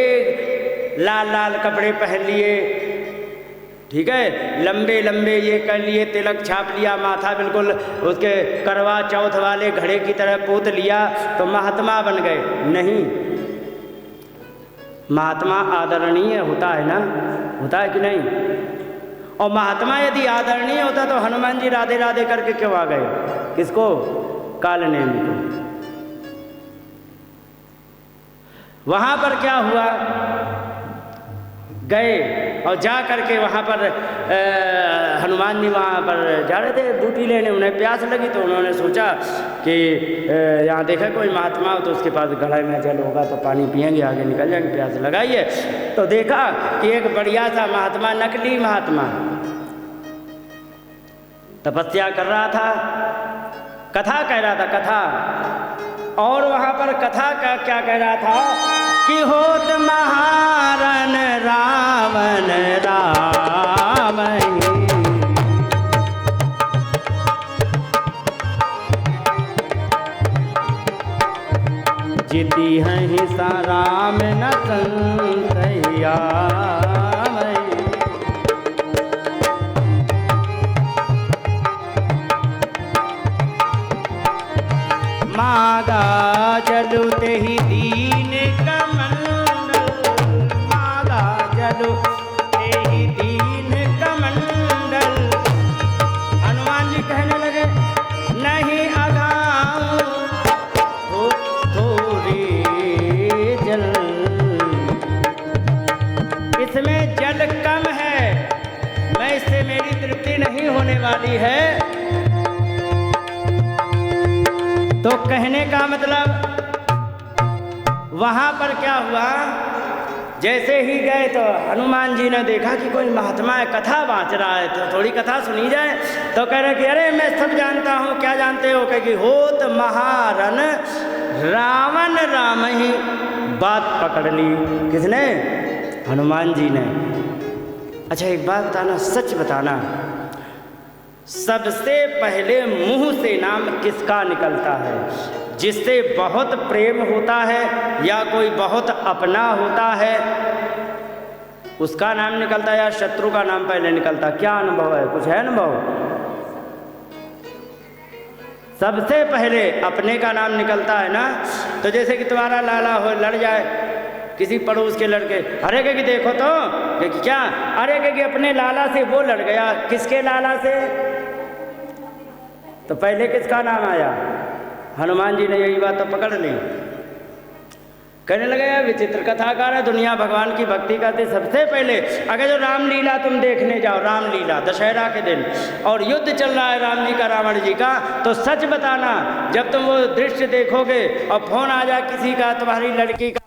लाल लाल कपड़े पहन लिए, ठीक है, लंबे लंबे ये कर लिए, तिलक छाप लिया, माथा बिल्कुल उसके करवा चौथ वाले घड़े की तरह पोत लिया तो महात्मा बन गए, नहीं। महात्मा आदरणीय होता है ना, होता है कि नहीं। और महात्मा यदि आदरणीय होता तो हनुमान जी राधे राधे करके क्यों आ गए, किसको, कालनेमी को। वहां पर क्या हुआ, गए और जा करके वहाँ पर हनुमान जी वहाँ पर जा रहे थे बूटी लेने, उन्हें प्यास लगी तो उन्होंने सोचा कि यहाँ देखा कोई महात्मा हो तो उसके पास गढ़े में जल होगा तो पानी पिएंगे, आगे निकल जाएंगे, प्यास लगाइए। तो देखा कि एक बढ़िया सा महात्मा, नकली महात्मा तपस्या कर रहा था, कथा कह रहा था, कथा। और वहाँ पर कथा का क्या कह रहा था कि होत महारन रावण राम जिति हैं सा राम न संतैया मागा जलु तेहि दीन कमंडल, मागा जलु तेहि दीन कमंडल। हनुमान जी कहने लगे नहीं अगाऊं थोड़ी जल, इसमें जल कम है, मैं इससे मेरी तृप्ति नहीं होने वाली है। तो कहने का मतलब वहाँ पर क्या हुआ, जैसे ही गए तो हनुमान जी ने देखा कि कोई महात्मा है, कथा बाँच रहा है, तो थोड़ी कथा सुनी जाए। तो कह रहे कि अरे मैं सब जानता हूँ, क्या जानते हो, कहे कि होत महारन रावण राम ही। बात पकड़ ली किसने, हनुमान जी ने। अच्छा एक बात बताना, सच बताना, सबसे पहले मुंह से नाम किसका निकलता है, जिससे बहुत प्रेम होता है या कोई बहुत अपना होता है उसका नाम निकलता है या शत्रु का नाम पहले निकलता? क्या अनुभव है, कुछ है अनुभव? सबसे पहले अपने का नाम निकलता है ना। तो जैसे कि तुम्हारा लाला हो, लड़ जाए किसी पड़ोस के लड़के, अरे कि देखो तो, कि क्या, अरे कि अपने लाला से वो लड़ गया, किसके लाला से? तो पहले किसका नाम आया? हनुमान जी ने यही बात तो पकड़ ली। कहने लगे विचित्र कथाकार है, दुनिया भगवान की भक्ति करते सबसे पहले। अगर जो रामलीला तुम देखने जाओ, रामलीला दशहरा के दिन, और युद्ध चल रहा है राम जी का रावण जी का, तो सच बताना जब तुम वो दृश्य देखोगे और फोन आ जाए किसी का, तुम्हारी लड़की का,